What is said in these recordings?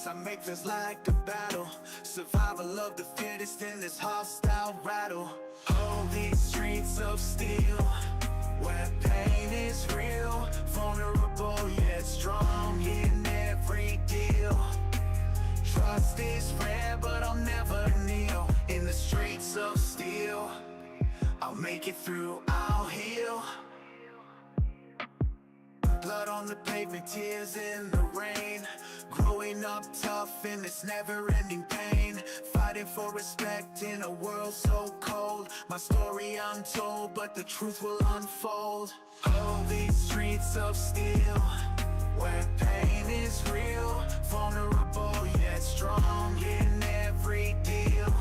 choice I make feels like a battle. Survival of the fittest in this hostile rattle. Oh, these streets of steel, where pain is real. Vulnerable yet strong in every deal. Trust is rare, but I'll never kneel. In the streets of steel, I'll make it through, I'll heal. Blood on the pavement, tears in the rain. Growing up tough in this never-ending pain. Fighting for respect in a world so cold. My story untold, but the truth will unfold. Oh, these streets of steel, where pain is real. Vulnerable yet strong in every deal.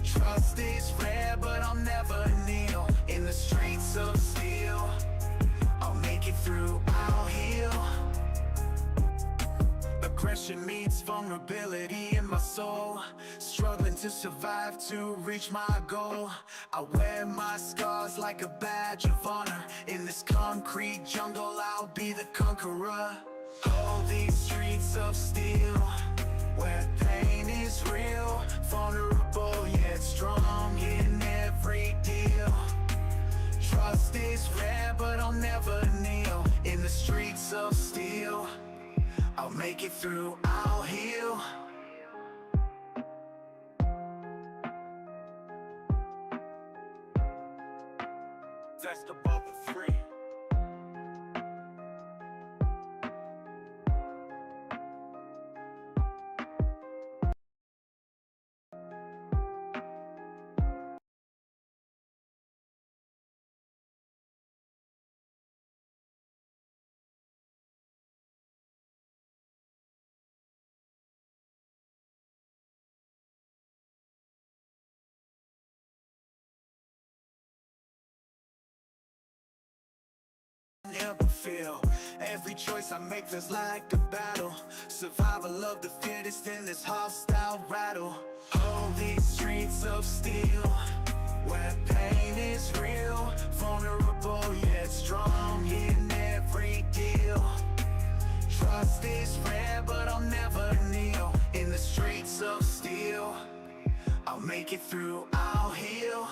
Trust is rare, but I'll never kneel. In the streets of steel, I'll make it through, I'll heal. Aggression meets vulnerability in my soul. Struggling to survive to reach my goal. I wear my scars like a badge of honor. In this concrete jungle, I'll be the conqueror. Oh, these streets of steel, where pain is real. Vulnerable yet strong in every deal. Trust is rare, but I'll never kneel. In the streets of steel, I'll make it through, I'll heal. That's the bubble free. Never feel. Every choice I make feels like a battle. Survival of the fittest in this hostile rattle. Oh, these streets of steel, where pain is real. Vulnerable yet strong in every deal. Trust is rare, but I'll never kneel. In the streets of steel, I'll make it through, I'll heal.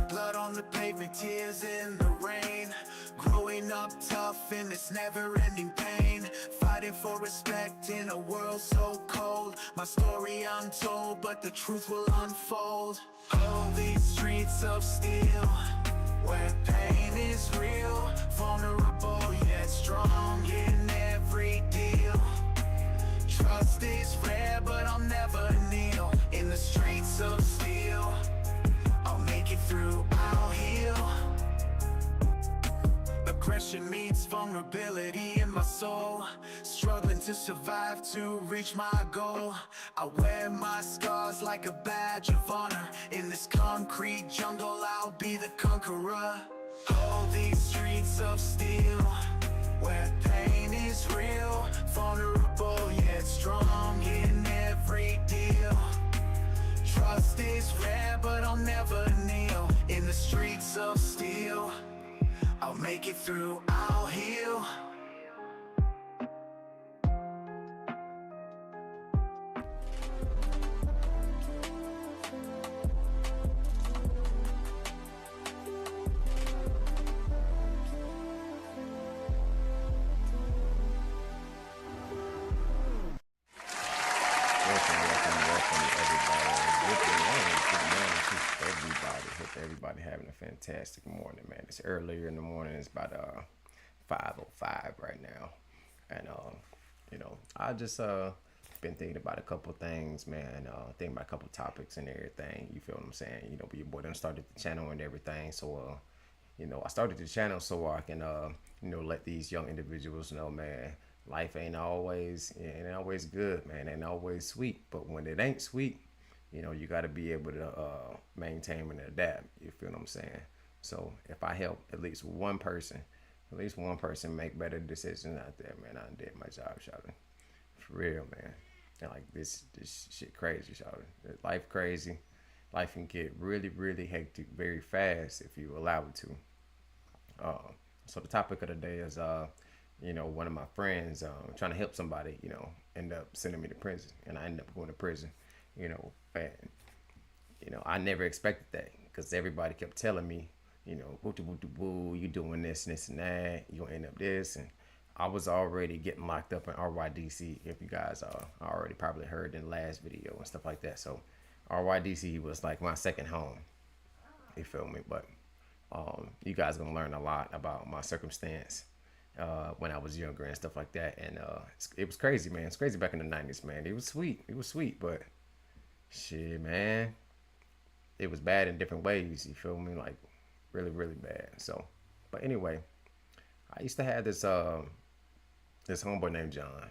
Blood on the pavement, tears in the rain. Growing up tough in this never-ending pain. Fighting for respect in a world so cold. My story untold, but the truth will unfold. Oh, these streets of steel, where pain is real. Vulnerable yet strong in every deal. Trust is rare, but I'll never kneel. In the streets of steel, I'll make it through, I'll heal. Aggression meets vulnerability in my soul. Struggling to survive to reach my goal. I wear my scars like a badge of honor. In this concrete jungle, I'll be the conqueror. Oh, these streets of steel, where pain is real. Vulnerable yet strong in every deal. Trust is rare, but I'll never kneel. In the streets of steel, I'll make it through, I'll heal. Everybody having a fantastic morning, man. It's earlier in the morning. It's about 5:05 right now, and I just been thinking about a couple things, man. Thinking about a couple topics and everything. You feel what I'm saying? Your boy done started the channel and everything, so I started the channel so I can let these young individuals know, man. Life ain't always good, man. Ain't always sweet, but when it ain't sweet, you got to be able to maintain and adapt. You feel what I'm saying? So if I help at least one person make better decisions out there, man, I did my job, shouting. For real, man. And like this shit crazy, shouting. Life crazy. Life can get really, really hectic very fast if you allow it to. So the topic of the day is one of my friends trying to help somebody, end up sending me to prison, and I ended up going to prison, and I never expected that because everybody kept telling me, boo boo boo boo, you doing this and this and that, you gonna end up this, and I was already getting locked up in RYDC. If you guys already probably heard in the last video and stuff like that, so RYDC was like my second home. You feel me? But you guys gonna learn a lot about my circumstance when I was younger and stuff like that, and it was crazy, man. It's crazy back in the '90s, man. It was sweet. It was sweet, but shit, man, it was bad in different ways. You feel me? Like really, really bad. So, but anyway, I used to have this homeboy named John.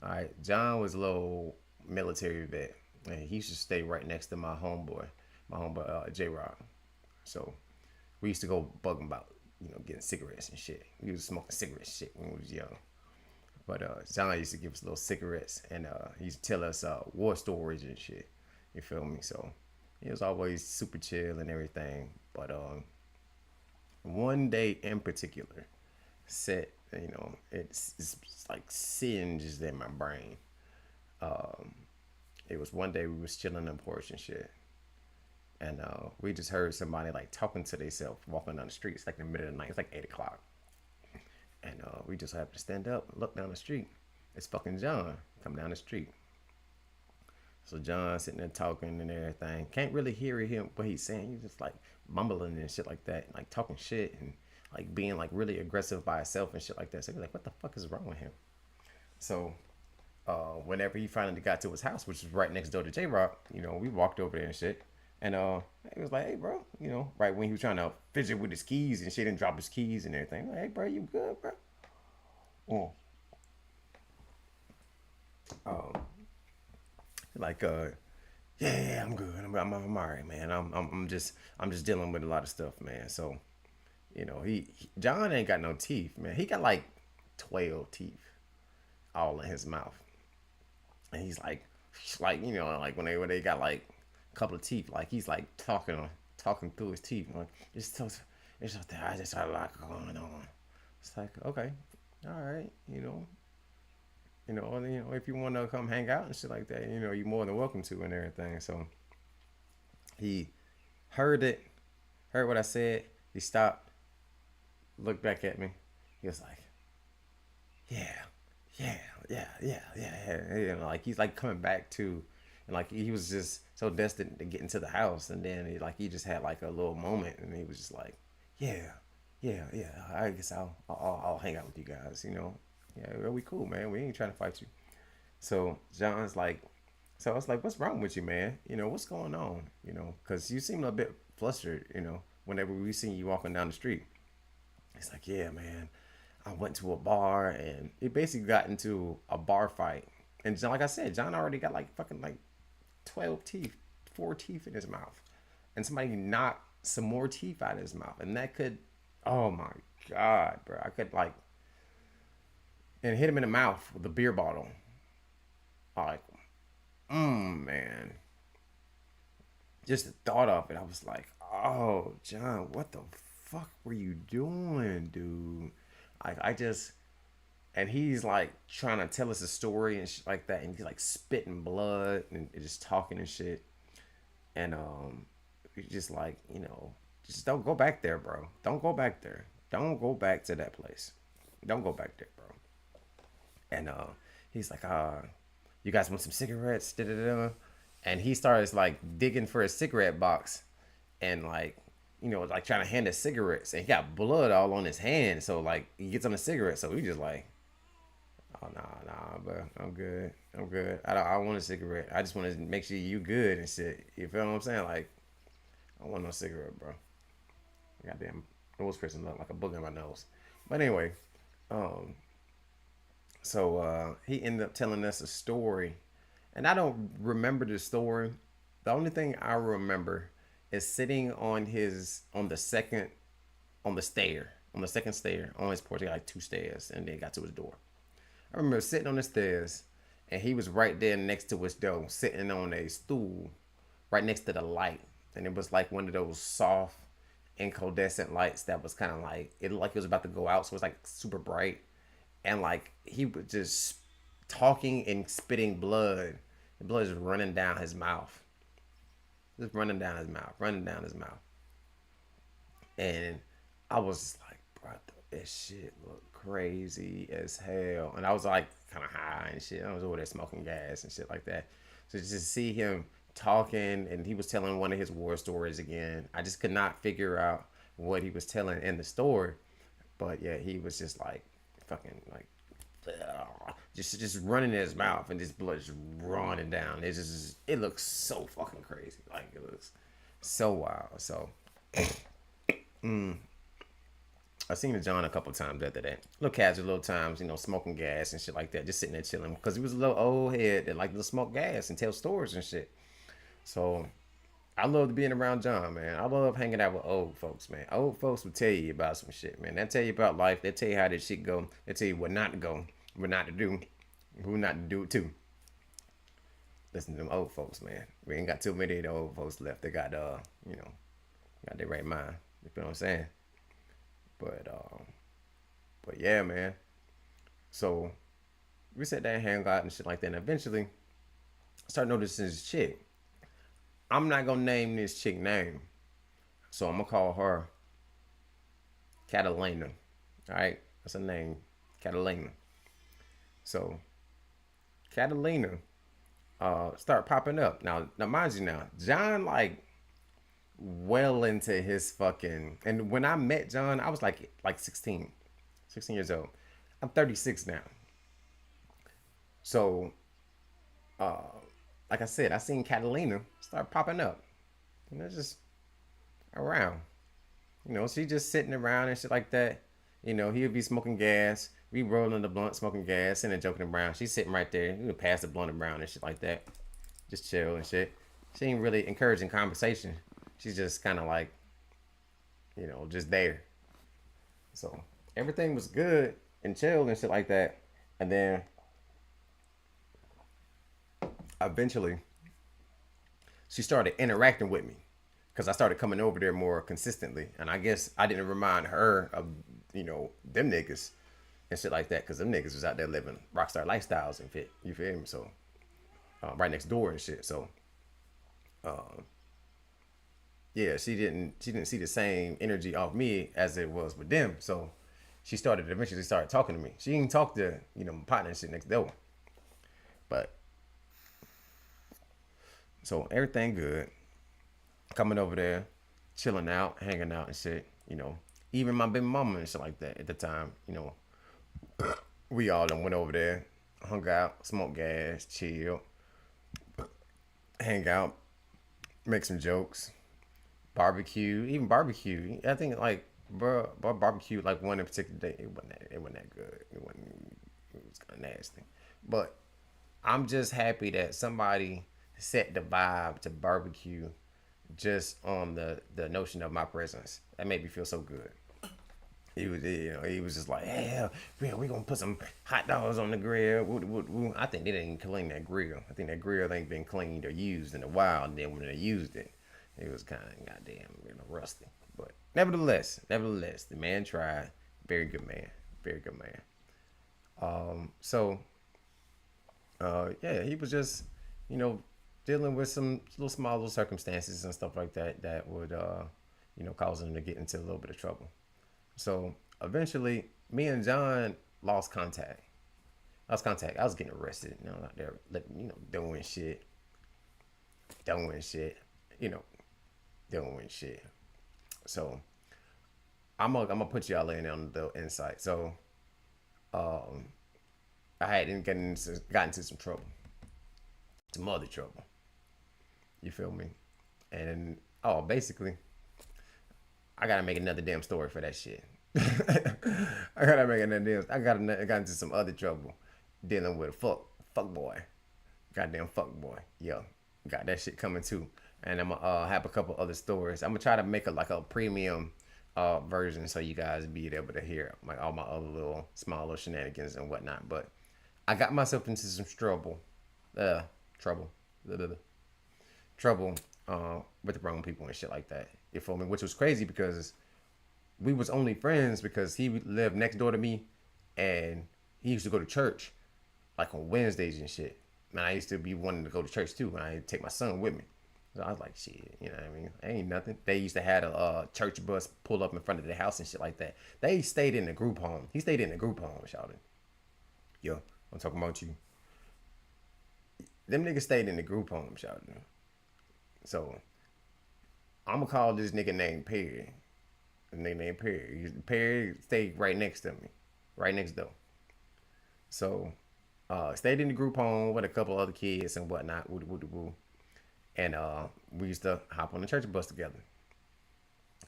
All right, John was a little military vet, and he used to stay right next to my homeboy J Rock. So we used to go bug him about getting cigarettes and shit. We was smoking cigarettes shit when we was young. But John used to give us little cigarettes, and he used to tell us war stories and shit. You feel me? So he was always super chill and everything. But one day in particular, set it's like singed in my brain. It was one day we was chilling in porch and shit, and we just heard somebody like talking to themselves walking down the street. It's like in the middle of the night. It's like 8 o'clock, and we just happened to stand up, and look down the street. It's fucking John come down the street. So John sitting there talking and everything. Can't really hear him what he's saying. He's just like mumbling and shit like that, like talking shit and like being like really aggressive by himself and shit like that. So he's like, what the fuck is wrong with him? So whenever he finally got to his house, which was right next door to J Rock, we walked over there and shit. And he was like, hey bro, right when he was trying to fidget with his keys and shit and drop his keys and everything. Like, hey bro, you good, bro? Oh. Like yeah, I'm good. I'm all right, man. I'm just dealing with a lot of stuff, man. So, John ain't got no teeth, man. He got like 12 teeth all in his mouth. And he's like like when they got like a couple of teeth, like he's like talking through his teeth. Like it's just there. I just had a lot going on. It's like, okay, all right, if you want to come hang out and shit like that, you're more than welcome to and everything. So he heard what I said. He stopped, looked back at me. He was like, yeah, yeah, yeah, yeah, yeah. Like he's like coming back to, and like he was just so destined to get into the house, and then he just had like a little moment, and he was just like, yeah, yeah, yeah. I guess I'll hang out with you guys, Yeah, we cool, man. We ain't trying to fight you. So John's like, so I was like, what's wrong with you, man? What's going on? Because you seem a bit flustered, whenever we seen you walking down the street. It's like, yeah, man. I went to a bar and it basically got into a bar fight. And like I said, John already got like fucking like 12 teeth, 4 teeth in his mouth. And somebody knocked some more teeth out of his mouth. And that could, oh my God, bro. I could like, and hit him in the mouth with a beer bottle. Like, man. Just the thought of it, I was like, oh, John, what the fuck were you doing, dude? I just, and he's like trying to tell us a story and shit like that, and he's like spitting blood and just talking and shit. And he's just like, just don't go back there, bro. Don't go back there. Don't go back to that place. Don't go back there, bro. And he's like, you guys want some cigarettes? Da-da-da. And he starts like digging for a cigarette box and like, like trying to hand us cigarettes. And he got blood all on his hand. So like he gets on the cigarette. So we just like, oh, nah, bro. I'm good. I don't want a cigarette. I just want to make sure you good and shit. You feel what I'm saying? Like, I don't want no cigarette, bro. Goddamn nose piercing look like a booger in my nose. But anyway, so he ended up telling us a story, and I don't remember the story. The only thing I remember is sitting on the second stair on his porch. He got like 2 stairs, and then got to his door. I remember sitting on the stairs, and he was right there next to his door, sitting on a stool, right next to the light, and it was like one of those soft, incandescent lights that was kind of like it looked like it was about to go out, so it was like super bright. and like he was just talking and spitting blood. The blood is running down his mouth, just running down his mouth, running down his mouth. And I was just like, bro, this shit look crazy as hell. And I was like kind of high and shit. I was over there smoking gas and shit like that. So just to see him talking, and he was telling one of his war stories again. I just could not figure out what he was telling in the story. But yeah, he was just like fucking like just running in his mouth, and this blood just running down. It's just, it looks so fucking crazy. Like it looks so wild. So I seen the John a couple times after that. Little casual, little times, you know, smoking gas and shit like that. Just sitting there chilling because he was a little old head that liked to smoke gas and tell stories and shit. So I love being around John, man. I love hanging out with old folks, man. Old folks will tell you about some shit, man. They'll tell you about life. They'll tell you how this shit go. They'll tell you what not to go, what not to do, who not to do it to. Listen to them old folks, man. We ain't got too many of the old folks left. They got you know, got their right mind. You feel what I'm saying? But yeah, man. So we sat there and hang out and shit like that. And eventually, I started noticing this chick. I'm not gonna name this chick name, so I'm gonna call her Catalina. All right, that's her name, Catalina. So Catalina, start popping up. Now, mind you, now John like well into his fucking. And when I met John, I was like 16 years old. I'm 36 now. So, uh, like I said, I seen Catalina start popping up, and it's just around. You know, she just sitting around and shit like that. You know, he'll be smoking gas. We rolling the blunt, smoking gas, and then joking around. She's sitting right there. You know, pass the blunt around and shit like that. Just chill and shit. She ain't really encouraging conversation. She's just kind of like, you know, just there. So everything was good and chill and shit like that. And then eventually she started interacting with me because I started coming over there more consistently. And I guess I didn't remind her of, you know, them niggas and shit like that, because them niggas was out there living rockstar lifestyles and fit. You feel me? So right next door and shit. So yeah, she didn't see the same energy off me as it was with them. So she started eventually started talking to me. She didn't talk to, you know, my partner and shit next door. But so everything good. Coming over there, chilling out, hanging out and shit, you know. Even my baby mama and shit like that at the time, you know. We all done went over there, hung out, smoked gas, chill, hang out, make some jokes, barbecue, even barbecue. I think like barbecue like one in particular day, it wasn't that good. It was kind of nasty. But I'm just happy that somebody set the vibe to barbecue just on the notion of my presence. That made me feel so good. He was, you know, he was just like, yeah, we gonna put some hot dogs on the grill. I think they didn't clean that grill. I think that grill ain't been cleaned or used in a while. And then when they used it, it was kind of goddamn, you know, rusty. But nevertheless, the man tried. Very good man. Very good man. Yeah, he was just, you know, dealing with some little small little circumstances and stuff like that that would, you know, cause him to get into a little bit of trouble. So eventually, me and John lost contact. I was getting arrested, you know, out there, you know, doing shit, you know, doing shit. So I'm gonna put y'all in on the insight. So I had got into some trouble, some other trouble. You feel me? And basically, I gotta make another damn story for that shit. I got into some other trouble dealing with a fuck boy, goddamn fuck boy. Yo, got that shit coming too. And I'm gonna have a couple other stories. I'm gonna try to make a premium version so you guys be able to hear like all my other little small little shenanigans and whatnot. But I got myself into some trouble with the wrong people and shit like that. You feel me? Which was crazy because we was only friends because he lived next door to me and he used to go to church like on Wednesdays and shit. Man, I used to be wanting to go to church too, and I take my son with me. So I was like, shit, you know what I mean? Ain't nothing. They used to have a church bus pull up in front of the house and shit like that. They stayed in the group home. He stayed in the group home, shouting. Yo, I'm talking about you. Them niggas stayed in the group home, shouting. So I'm gonna call this nigga named Perry. A nigga named Perry. Perry stayed right next to me, right next door. So stayed in the group home with a couple other kids and whatnot. Woo. And we used to hop on the church bus together,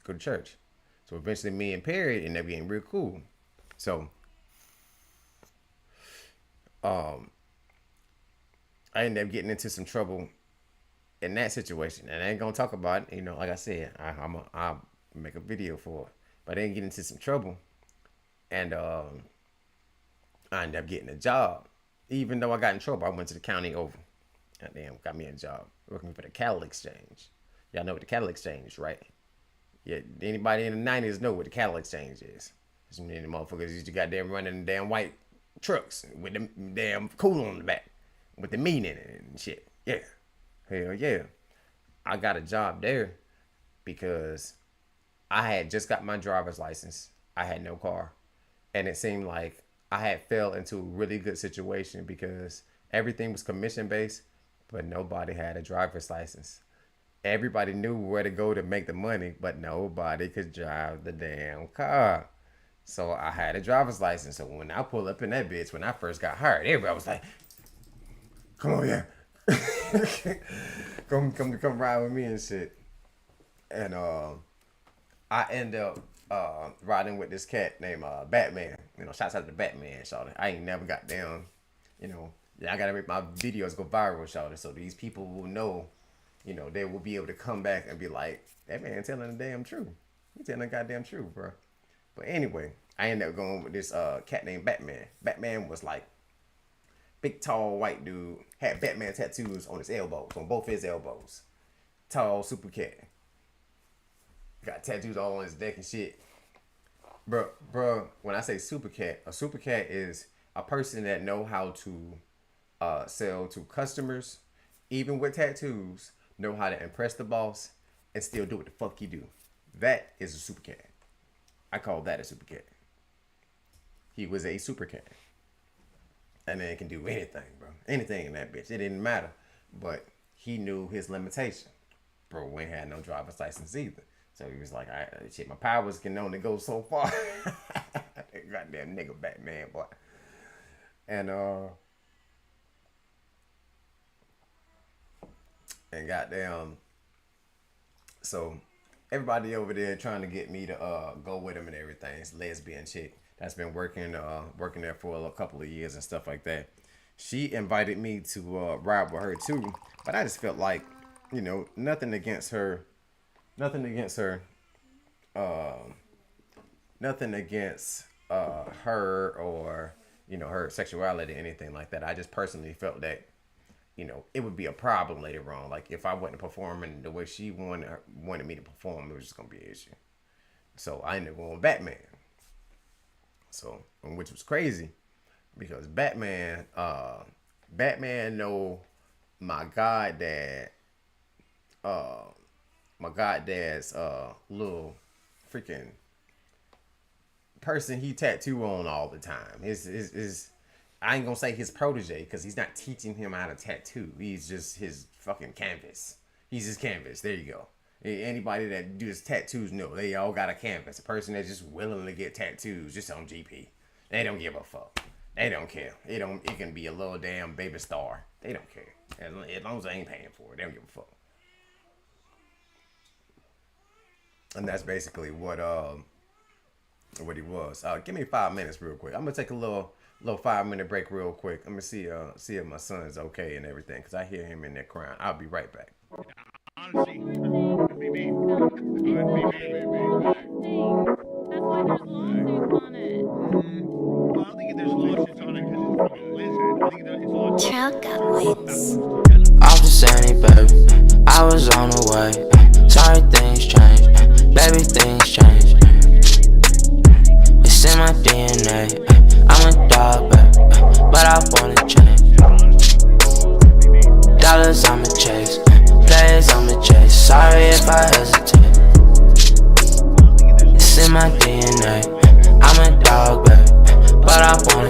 go to church. So eventually me and Perry ended up getting real cool. So I ended up getting into some trouble in that situation. And I ain't gonna talk about it, you know, like I said, I'll make a video for it. But I didn't get into some trouble. And I ended up getting a job. Even though I got in trouble, I went to the county over. And damn, got me a job working for the cattle exchange. Y'all know what the cattle exchange is, right? Yeah, anybody in the 90s know what the cattle exchange is. Some many motherfuckers used to goddamn running the damn white trucks with the damn cooler on the back with the meat in it and shit. Yeah. Hell yeah. I got a job there because I had just got my driver's license. I had no car. And it seemed like I had fell into a really good situation because everything was commission based, but nobody had a driver's license. Everybody knew where to go to make the money, but nobody could drive the damn car. So I had a driver's license. So when I pulled up in that bitch, when I first got hired, everybody was like, come on, yeah. come ride with me and shit. And I end up riding with this cat named Batman. You know, shouts out to Batman, shawty. I ain't never got down, you know. Yeah, I gotta make my videos go viral, shawty, so these people will know, you know, they will be able to come back and be like, that man telling the damn truth. He telling the goddamn truth, bro. But anyway, I ended up going with this cat named Batman. Batman was like big, tall, white dude. Had Batman tattoos on his elbows, on both his elbows. Tall, super cat. Got tattoos all on his neck and shit. Bro, when I say super cat, a super cat is a person that know how to sell to customers, even with tattoos, know how to impress the boss, and still do what the fuck he do. That is a super cat. I call that a super cat. He was a super cat. That man can do anything, bro. Anything in that bitch. It didn't matter. But he knew his limitation. Bro, we ain't had no driver's license either. So he was like, shit, my powers can only go so far. Goddamn nigga Batman, boy. And goddamn, so everybody over there trying to get me to go with him and everything. It's a lesbian chick that's been working there for a couple of years and stuff like that. She invited me to ride with her too, but I just felt like, you know, nothing against her, nothing against her or, you know, her sexuality or anything like that. I just personally felt that, you know, it would be a problem later on. Like if I wasn't performing the way she wanted me to perform, it was just gonna be an issue. So I ended up going with Batman. So, which was crazy because Batman know my goddad's little freaking person he tattoo on all the time. His I ain't gonna say his protege because he's not teaching him how to tattoo. He's just his fucking canvas. He's his canvas. There you go. Anybody that does tattoos know they all got a canvas. A person that's just willing to get tattoos just on GP. They don't give a fuck. They don't care. It can be a little damn baby star. They don't care. As long as they ain't paying for it, they don't give a fuck. And that's basically what he was. Give me 5 minutes real quick. I'm gonna take a little 5-minute break real quick. I'm gonna see if my son's okay and everything because I hear him in there crying. I'll be right back. Honestly, could be me. Could be me. That's why there's lawsuits on it. Well, I don't think there's lawsuits on it because it's from a lizard. I think it's lawsuits. Child got wings. Off the sunny, baby, I was on the way. Sorry things change, baby things change. It's in my DNA, I'm a dog, baby.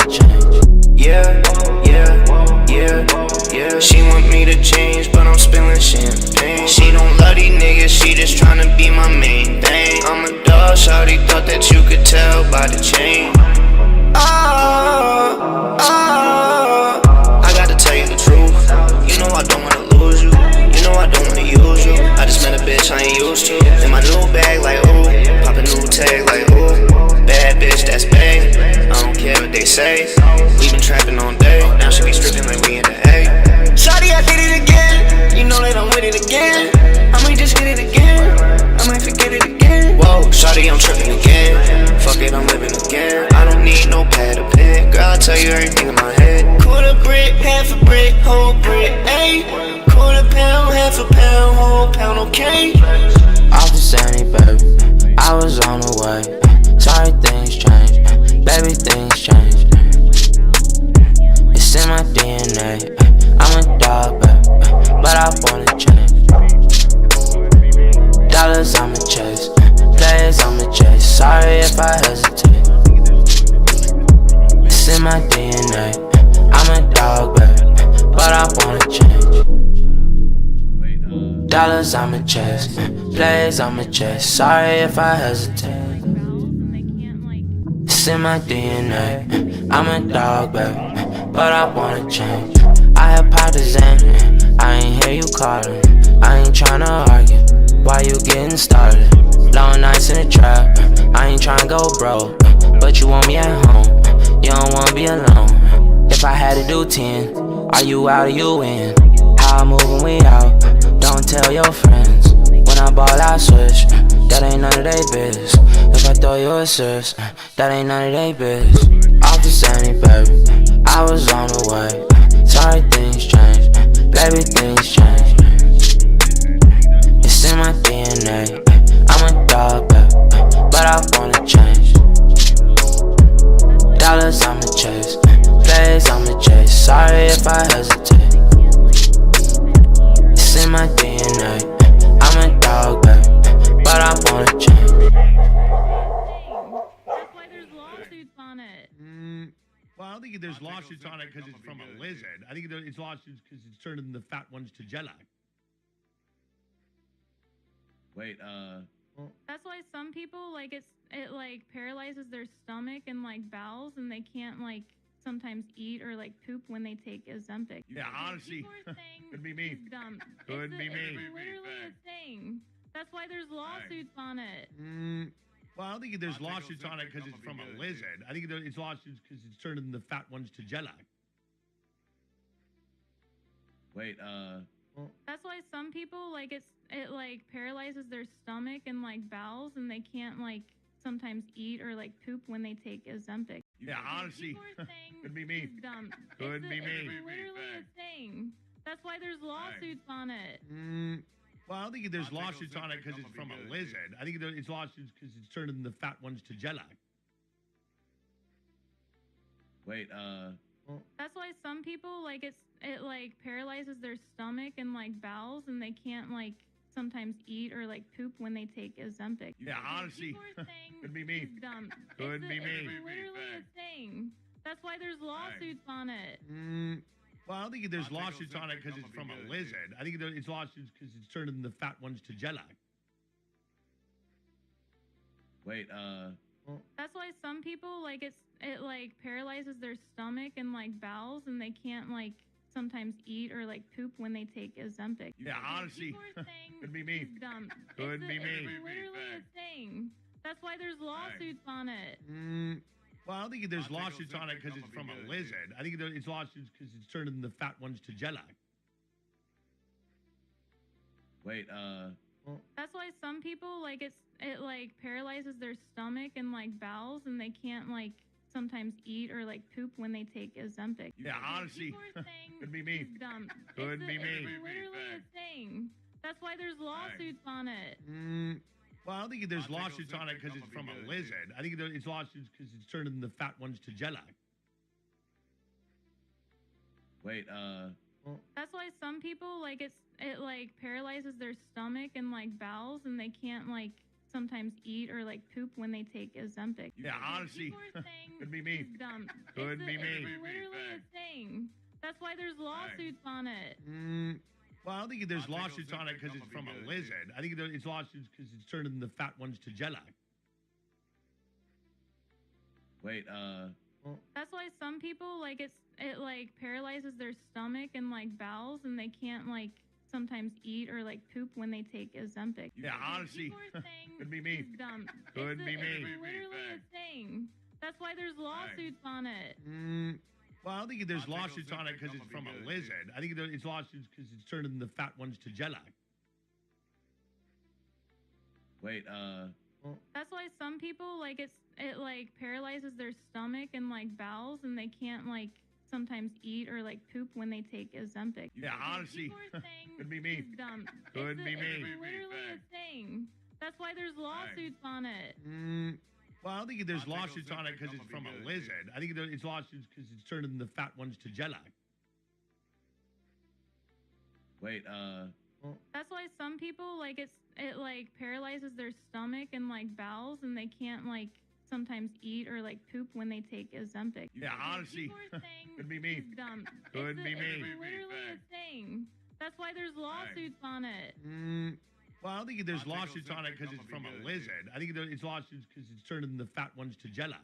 change. Yeah, yeah, yeah, yeah. She want me to change, but I'm spilling champagne. She don't love these niggas, she just tryna be my main thing. I'm a dog, shawty thought that you could tell by the chain. I got to tell you the truth. You know I don't wanna lose you. You know I don't wanna use you. I just met a bitch I ain't used to. In my new bag like ooh, pop a new tag like ooh. Bad bitch, that's bae. I don't care what they say. We been trapping all day. Now she be stripping like we in the A. Shawty, I did it again. You know that I'm with it again. I might just hit it again. I might forget it again. Whoa, shawty, I'm tripping again. Fuck it, I'm living again. I don't need no pad or pen. Girl, I'll tell you everything in my head. Quarter brick, half a brick, whole brick, ayy. Quarter pound, half a pound, whole pound, okay. Off the Sunny, baby, I was on the way. Sorry, things change, baby, things change. It's in my DNA. I'm a dog, baby, but I wanna change. Dollars I'ma chase, players I'ma chase. Sorry if I hesitate. It's in my DNA. I'm a dog, baby, but I wanna change. Dollars I'ma chase, players I'ma chase. Sorry if I hesitate. It's in my DNA. I'm a dog, baby, but I wanna change. I have partisan, I ain't hear you calling. I ain't tryna argue, why you getting started? Long nights in the trap, I ain't tryna go broke, but you want me at home, you don't wanna be alone. If I had to do 10, are you out or you in? How I move when we out, don't tell your friends. When I ball I switch, that ain't none of they biz. If I throw you a assist, that ain't none of they biz. Off the Sunny, baby, I was on the way. Sorry, things change, baby, things change. It's in my DNA. I'm a dog, baby, but I wanna change. Dollars I'ma chase, players I'ma chase. Sorry if I hesitate. It's in my DNA. I'm a dog, baby, but I wanna change. That's why there's lawsuits on it. Well, I don't think there's lawsuits on it because it's from a lizard. I think it's lawsuits because it's turning the fat ones to jello. Wait, That's why some people it like paralyzes their stomach and like bowels, and they can't like sometimes eat or like poop when they take Ozempic. Yeah, honestly, People are saying could be me. it's dumb. Could be me. It's literally a thing. That's why there's lawsuits on it. Well, I don't think there's lawsuits on it because it's from a lizard. I think it's lawsuits because it's turning the fat ones to jello. wait, That's why some people it like paralyzes their stomach and like bowels, and they can't like sometimes eat or like poop when they take Ozempic. Yeah, honestly, People are saying could be me. it's dumb. Could be me. It's literally a thing. That's why there's lawsuits on it. Well, I don't think there's lawsuits on it because it's from a lizard. I think it's lawsuits because it's turning the fat ones to jello. wait, That's why some people it like paralyzes their stomach and like bowels, and they can't like sometimes eat or like poop when they take Ozempic. Yeah, honestly, People are saying could be me. it's dumb. Could be me. It's literally a thing. That's why there's lawsuits on it. Well, I don't think there's lawsuits on it because it's from a lizard. I think it's lawsuits because it's turning the fat ones to jello. wait, That's why some people it like paralyzes their stomach and like bowels, and they can't like sometimes eat or like poop when they take Ozempic. Yeah, honestly, People are saying could be me. it's dumb. Could be me. It's literally a thing. That's why there's lawsuits on it. Well, I don't think there's lawsuits on it because it's from a lizard. I think it's lawsuits because it's turning the fat ones to jello. wait, That's why some people it like paralyzes their stomach and like bowels, and they can't like sometimes eat or like poop when they take Ozempic. Yeah, honestly, People are saying could be me. it's dumb. Could be me. It's literally a thing. That's why there's lawsuits on it. Well, I don't think there's lawsuits on it because it's from a lizard. I think it's lawsuits because it's turning the fat ones to jello. wait, That's why some people it like paralyzes their stomach and like bowels, and they can't like sometimes eat or like poop when they take Ozempic. Yeah, honestly, People are saying could be me. it's dumb. Could be me. It's literally a thing. That's why there's lawsuits on it. Well, I don't think there's lawsuits on it because it's from a lizard. I think it's lawsuits because it's turning the fat ones to jello. Wait, That's why some people like it like paralyzes their stomach and like bowels, and they can't like sometimes eat or like poop when they take Ozempic. Yeah, honestly, People are saying could be me. it's dumb. Could be me. It's literally a thing. That's why there's lawsuits on it. Well, I don't think there's lawsuits on it because it's from a lizard. I think it's lawsuits because it's turning the fat ones to jello. wait, That's why some people like it like paralyzes their stomach and like bowels, and they can't like sometimes eat or like poop when they take Ozempic. Yeah, honestly, People are saying could be me. it's dumb. Could be me. It's literally a thing. That's why there's lawsuits on it. Well, I don't think there's lawsuits on it because it's from a lizard. I think it's lawsuits because it's turning the fat ones to jello. wait, That's why some people like it like paralyzes their stomach and like bowels, and they can't like sometimes eat or like poop when they take Ozempic. Yeah, honestly, People are saying could be me. it's dumb. Could be me. It's literally a thing. That's why there's lawsuits on it. Well, I don't think there's lawsuits on it because it's from a lizard. I think it's lawsuits because it's turning the fat ones to jello.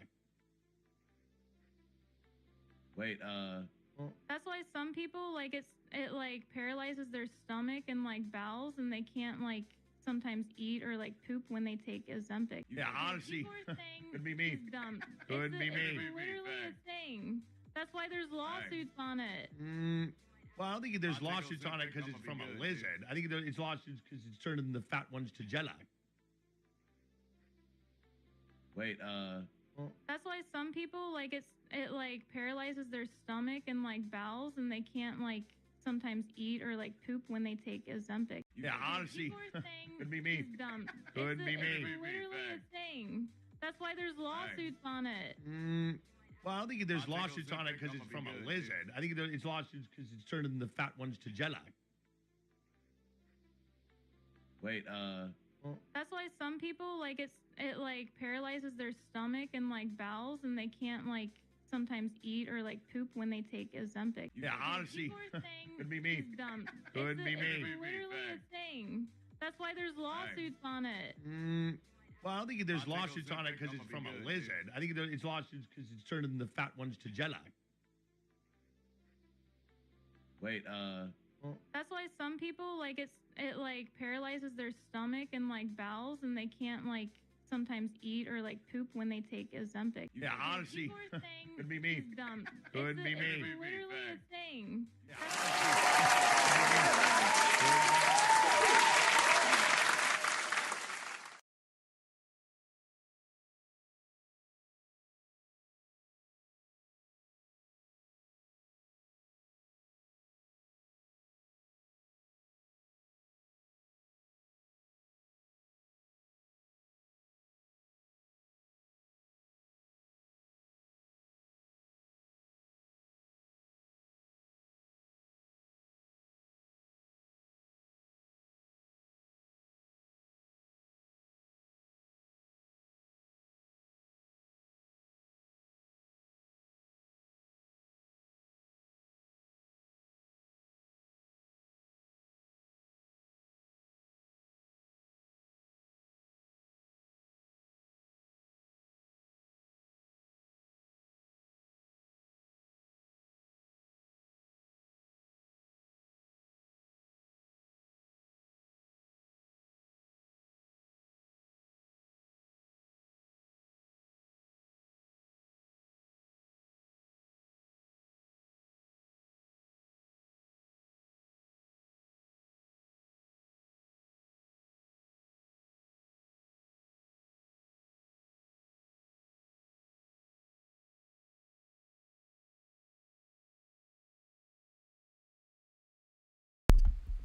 wait, That's why some people like it like paralyzes their stomach and like bowels, and they can't like sometimes eat or like poop when they take Ozempic. Yeah, honestly, People are saying could be me. it's dumb. Could be me. It's literally a thing. That's why there's lawsuits on it. Well, I don't think there's lawsuits on it because it's from a lizard. I think it's lawsuits because it's turning the fat ones to jello. wait, That's why some people like it like paralyzes their stomach and like bowels, and they can't like sometimes eat or like poop when they take Ozempic. Yeah, honestly, People are saying could be me. it's dumb. Could be me. It's literally a thing. That's why there's lawsuits on it. Well, I don't think there's lawsuits on it because it's from a lizard. I think it's lawsuits because it's turning the fat ones to jello. wait, That's why some people like it like paralyzes their stomach and like bowels, and they can't like sometimes eat or like poop when they take Ozempic. Yeah, honestly, People are saying could be me. it's dumb. Could be me. It's literally a thing. That's why there's lawsuits on it. Well, I don't think there's lawsuits on it because it's from a lizard. I think it's lawsuits because it's turning the fat ones to jello. wait, That's why some people like it like paralyzes their stomach and like bowels, and they can't like sometimes eat or like poop when they take Ozempic. Yeah, honestly, People are saying could be me. it's dumb. Could be me. It's literally a thing.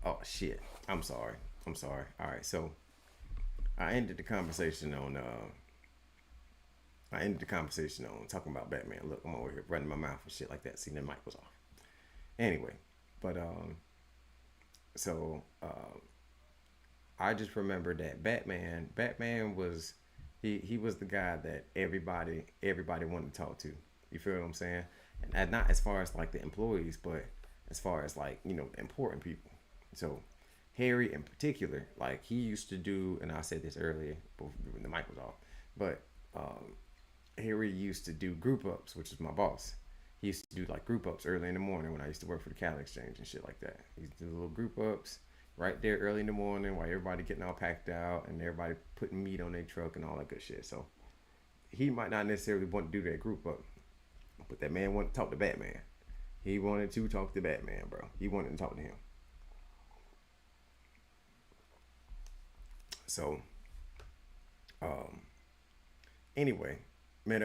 Oh shit. I'm sorry. All right, so I ended the conversation on talking about Batman. Look, I'm over here running my mouth and shit like that. See, the mic was off. Anyway, but I just remember that Batman was he was the guy that everybody wanted to talk to. You feel what I'm saying? And not as far as like the employees, but as far as like, you know, important people. So Harry in particular, like he used to do, and I said this earlier when the mic was off, but Harry used to do group ups, which is my boss. He used to do like group ups early in the morning when I used to work for the Cal Exchange and shit like that. He used to do little group ups right there early in the morning while everybody getting all packed out and everybody putting meat on their truck and all that good shit. So he might not necessarily want to do that group up, but that man wanted to talk to Batman. He wanted to talk to Batman, bro. He wanted to talk to him. So, anyway, man,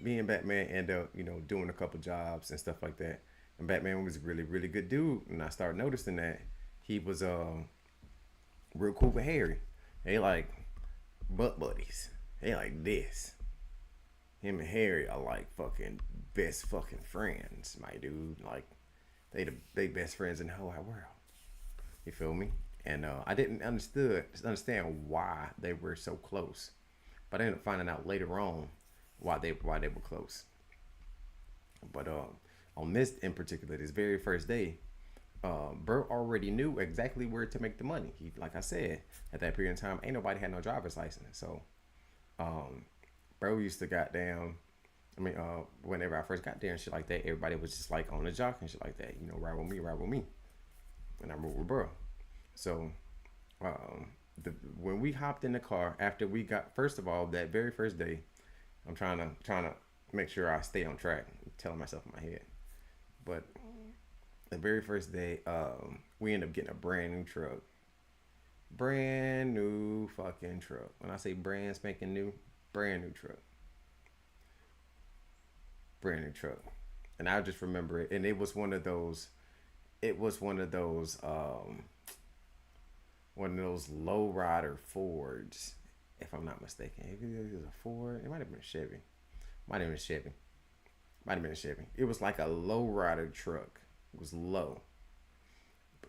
me and Batman ended up, you know, doing a couple jobs and stuff like that. And Batman was a really, really good dude. And I started noticing that he was real cool with Harry. They like butt buddies. They like this. Him and Harry are like fucking best fucking friends, my dude. Like they best friends in the whole wide world. You feel me? And I didn't understand why they were so close, but I ended up finding out later on why they were close. But on this in particular, this very first day, Bro already knew exactly where to make the money. He, like I said, at that period of time, ain't nobody had no driver's license. So, Bro used to goddamn. I mean, whenever I first got there and shit like that, everybody was just like on the jock and shit like that. You know, ride with me. And I moved with Bro. So, when we hopped in the car after we got, first of all, that very first day, I'm trying to make sure I stay on track. I'm telling myself in my head, but the very first day, we ended up getting a brand new truck. Brand new fucking truck. When I say brand spanking new, brand new truck. Brand new truck. And I just remember it, and it was one of those low rider Fords, if I'm not mistaken. If it was a Ford, it might have been a Chevy. Might have been a Chevy. It was like a low rider truck. It was low.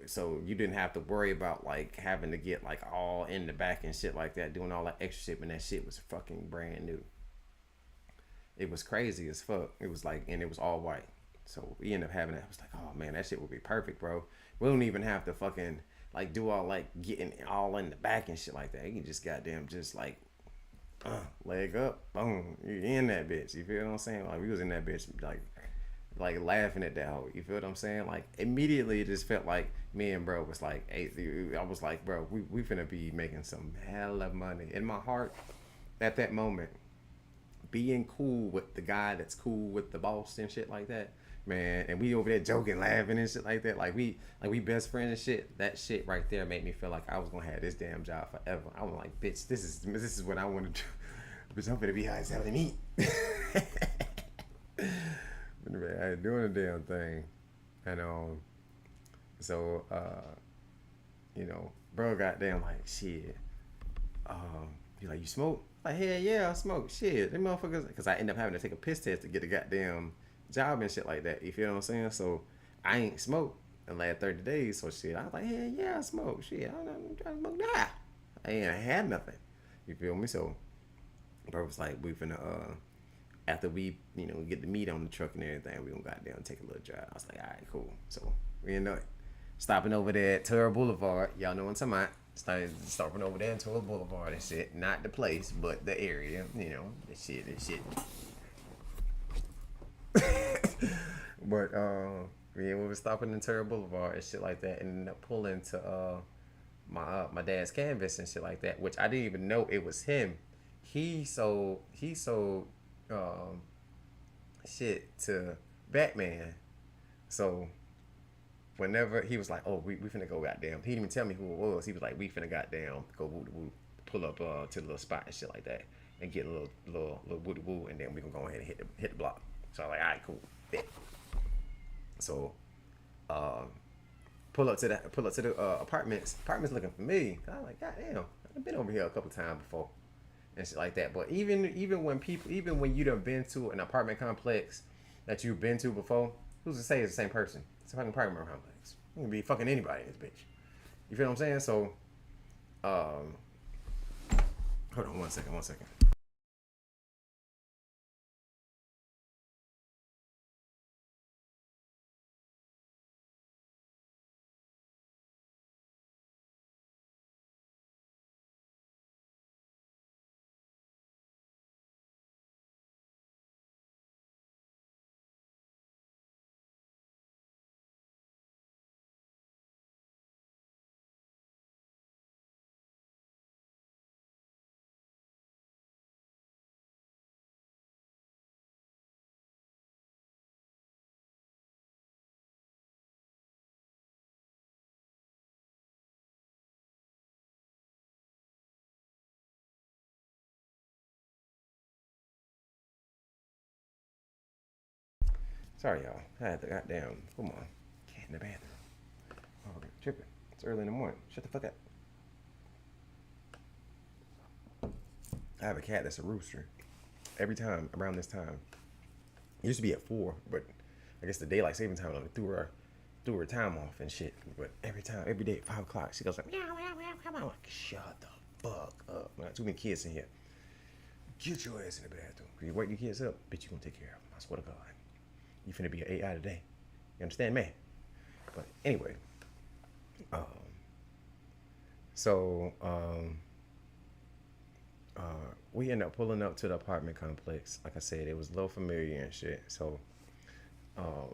So you didn't have to worry about like having to get like all in the back and shit like that, doing all that extra shit, and that shit was fucking brand new. It was crazy as fuck. It was like, and it was all white. So we ended up having that. I was like, oh man, that shit would be perfect, bro. We don't even have to fucking like do all like getting all in the back and shit like that. You can just goddamn just like leg up, boom, you in that bitch. You feel what I'm saying? Like we was in that bitch like laughing at that hoe. You feel what I'm saying? Like immediately it just felt like me and Bro was like, hey, I was like, bro, we finna be making some hell of money. In my heart, at that moment, being cool with the guy that's cool with the boss and shit like that, man, and we over there joking, laughing and shit like that, like we best friends and shit. That shit right there made me feel like I was gonna have this damn job forever. I was like, bitch, this is what I want to do. Bitch, I'm gonna be high selling meat. But man, I ain't doing a damn thing. And so you know, Bro goddamn like shit. He like, you smoke? Like, hell yeah, I smoke. Shit, them motherfuckers. Because I end up having to take a piss test to get a goddamn job and shit like that. You feel what I'm saying? So I ain't smoked in the last 30 days. So shit, I was like, hell yeah, I smoke. Shit, I don't know, I'm trying to smoke now. I ain't had nothing. You feel me? So Bro was like, we finna after we, you know, get the meat on the truck and everything, we gonna goddamn take a little drive. I was like, all right, cool. So we end up stopping over there at Turner Boulevard. Y'all know what I'm talking about. Stopping over there in Turner Boulevard and shit. Not the place, but the area. You know, the shit. But we were stopping in Turner Boulevard and shit like that, and ended up pulling to my dad's canvas and shit like that, which I didn't even know it was him. He sold shit to Batman. So whenever he was like, oh, we finna go goddamn, he didn't even tell me who it was. He was like, we finna goddamn go woo, pull up to the little spot and shit like that, and get a little woody woo, and then we can go ahead and hit the block. So I'm like, all right, cool. Bet. So pull up to the apartments looking for me. I'm like, goddamn, I've been over here a couple times before and shit like that. But even when you done been to an apartment complex that you've been to before, who's to say it's the same person? It's a fucking apartment complex. You can be fucking anybody in this bitch. You feel what I'm saying? So hold on one second. Sorry, y'all. I had to goddamn. Come on. Cat in the bathroom. Oh, okay. Tripping. It's early in the morning. Shut the fuck up. I have a cat that's a rooster. Every time around this time. It used to be at 4, but I guess the daylight saving time threw her time off and shit. But every day at 5 o'clock, she goes like, meow, meow, meow, come on. Like, shut the fuck up. I got too many kids in here. Get your ass in the bathroom. Cause you wake your kids up, bitch, you gonna take care of them. I swear to God. You finna be an AI today. You understand, man? But anyway, we ended up pulling up to the apartment complex. Like I said, it was a little familiar and shit. So I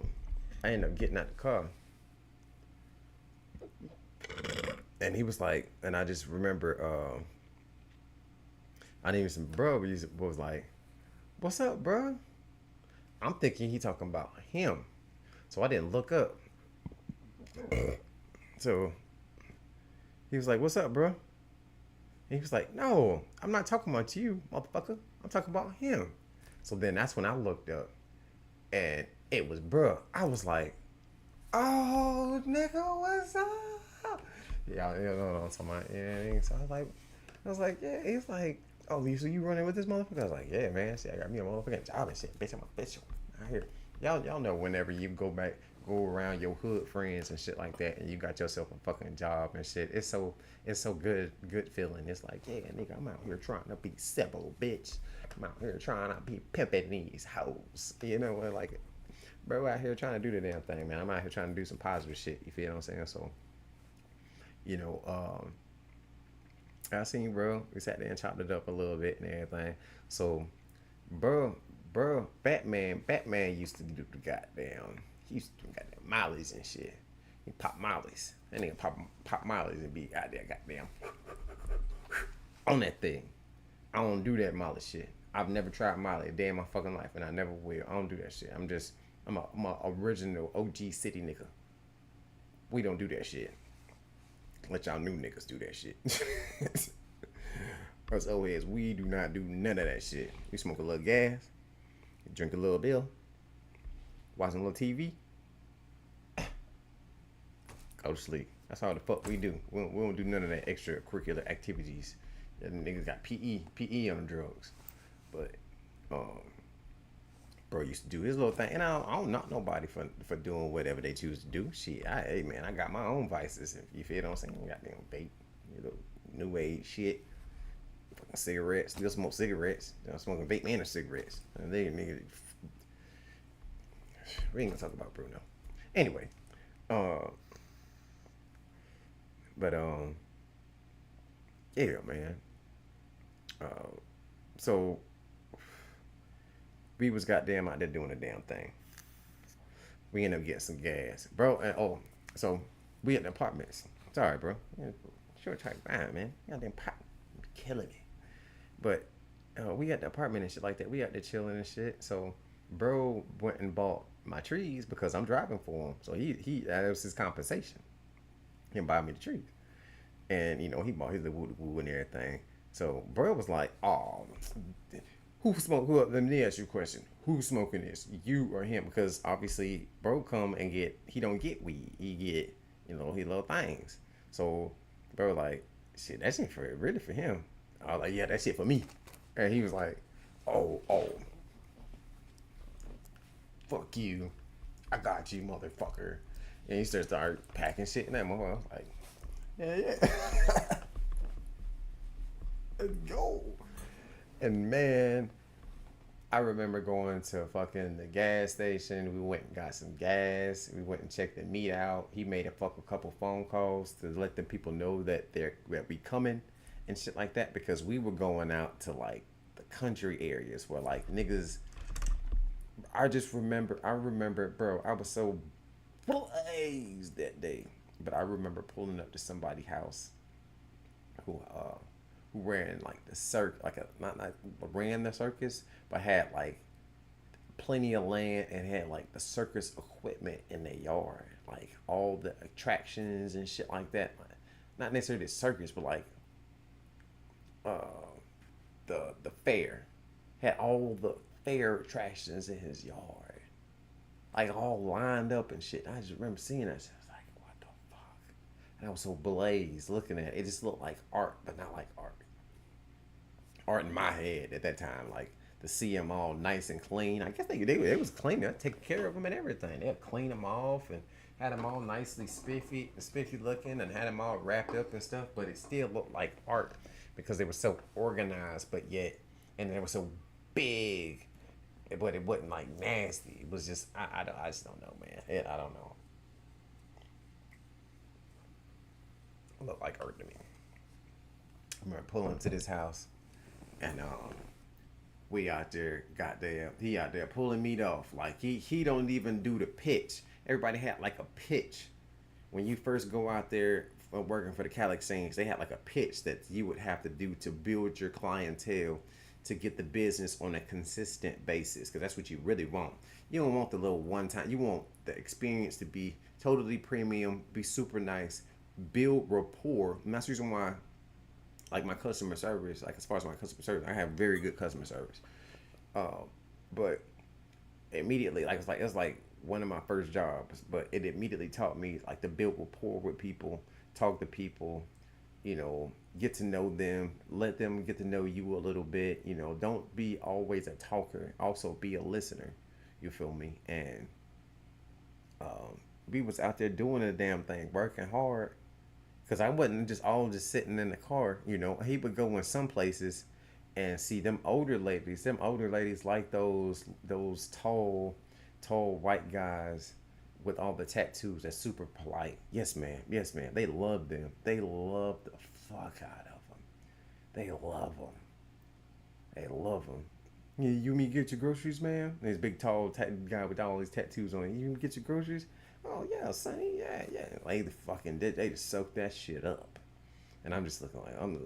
ended up getting out the car. And he was like, and I just remember, I didn't even say, bro, he was like, what's up, bro? I'm thinking he talking about him. So I didn't look up. So he was like, what's up, bro? And he was like, no, I'm not talking about you, motherfucker. I'm talking about him. So then that's when I looked up. And it was bro. I was like, oh, nigga, what's up? Yeah, you know what I'm talking about. Yeah, so I was like, yeah. He's like, oh, so you running with this motherfucker? I was like, yeah, man. Shit, I got me a motherfucking job and shit. Bitch, I'm official. I hear y'all know whenever you go around your hood friends and shit like that, and you got yourself a fucking job and shit. It's so good feeling. It's like, yeah, nigga, I'm out here trying to be simple, bitch. I'm out here trying to be pimping these hoes. You know what? Like, bro, out here trying to do the damn thing, man. I'm out here trying to do some positive shit. You feel what I'm saying? So, you know, I seen bro. We sat there and chopped it up a little bit and everything. So, bro, Batman used to do the goddamn. He used to do goddamn mollies and shit. He pop mollies. That nigga pop mollies and be out there goddamn on that thing. I don't do that molly shit. I've never tried molly a day in my fucking life, and I never will. I don't do that shit. I'm a original OG city nigga. We don't do that shit. Let y'all new niggas do that shit. Us old heads, we do not do none of that shit. We smoke a little gas, drink a little bill, watch a little TV, go to sleep. That's all the fuck we do. We don't do none of that extracurricular activities. That niggas got PE on the drugs. But bro used to do his little thing, and I don't knock nobody for doing whatever they choose to do. Shit, hey man, I got my own vices. If you feel what I'm saying, goddamn vape, you know, new age shit, fucking cigarettes, still smoke cigarettes. I'm smoking vape and cigarettes. And they nigga, we ain't gonna talk about Bruno. Anyway, yeah, man. So we was goddamn out there doing a damn thing. We ended up getting some gas, bro. And so we at the apartments. Sorry, bro. Short track fine, man. Goddamn pop, killing me. But we at the apartment and shit like that. We out there chilling and shit. So bro went and bought my trees because I'm driving for him. So he that was his compensation. He buy me the trees, and you know he bought his little woo and everything. So bro was like, oh. Let me ask you a question. Who's smoking this? You or him? Because obviously, bro come and he don't get weed. He get, you know, he little things. So, bro like, shit, that shit really for him. I was like, yeah, that shit for me. And he was like, oh, fuck you. I got you, motherfucker. And he started packing shit in that motherfucker. I was like, yeah. Let's go. And man, I remember going to fucking the gas station. We went and got some gas. We went and checked the meat out. He made a couple phone calls to let the people know that we coming and shit like that, because we were going out to like the country areas where like niggas. I remember, bro. I was so blazed that day, but I remember pulling up to somebody's house who ran like the not ran the circus, but had like plenty of land and had like the circus equipment in their yard, like all the attractions and shit like that. Not necessarily the circus, but like the fair. Had all the fair attractions in his yard, like all lined up and shit. I just remember seeing that. I was like, what the fuck? And I was so blazed looking at it. It just looked like art, but not like art. Art in my head at that time, like to see them all nice and clean. I guess they was clean. They taking care of them and everything. They'd clean them off and had them all nicely spiffy looking, and had them all wrapped up and stuff. But it still looked like art because they were so organized, but yet, and they were so big, but it wasn't like nasty. It was just I just don't know, man. I don't know. It looked like art to me. I remember pulling to this house. And we out there, goddamn, he out there pulling meat off. Like he don't even do the pitch. Everybody had like a pitch. When you first go out there working for the Cali Saints, they had like a pitch that you would have to do to build your clientele to get the business on a consistent basis. Because that's what you really want. You don't want the little one time. You want the experience to be totally premium, be super nice, build rapport. And that's the reason why, like my customer service, like as far as my customer service, I have very good customer service. But immediately, like it's like one of my first jobs, but it immediately taught me like to build rapport with people, talk to people, you know, get to know them, let them get to know you a little bit. You know, don't be always a talker. Also be a listener. You feel me? And we was out there doing the damn thing, working hard. Cause I wasn't just sitting in the car, you know. He would go in some places and see them older ladies. Them older ladies like those tall white guys with all the tattoos. That's super polite. Yes, ma'am. Yes, ma'am. They love them. They love the fuck out of them. They love them. They love them. You mean get your groceries, ma'am? This big tall guy with all these tattoos on it. You get your groceries? Oh yeah, Sonny, yeah. Like they just soak that shit up. And I'm looking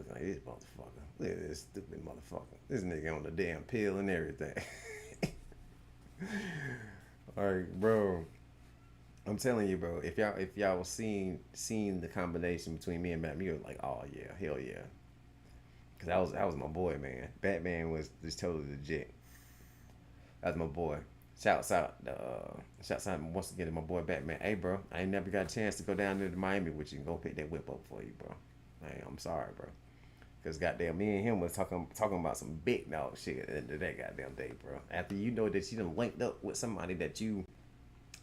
like this motherfucker. Look at this stupid motherfucker. This nigga on the damn pill and everything. Alright, bro. I'm telling you, bro, if y'all was seeing the combination between me and Batman, you were like, oh yeah, hell yeah. Cause that was my boy, man. Batman was just totally legit. That was my boy. Shouts out once again to my boy Batman. Hey, bro, I ain't never got a chance to go down there to Miami with you and go pick that whip up for you, bro. Hey, I'm sorry, bro. Because goddamn, me and him was talking about some big dog shit at the end of that goddamn day, bro. After you know that you done linked up with somebody that you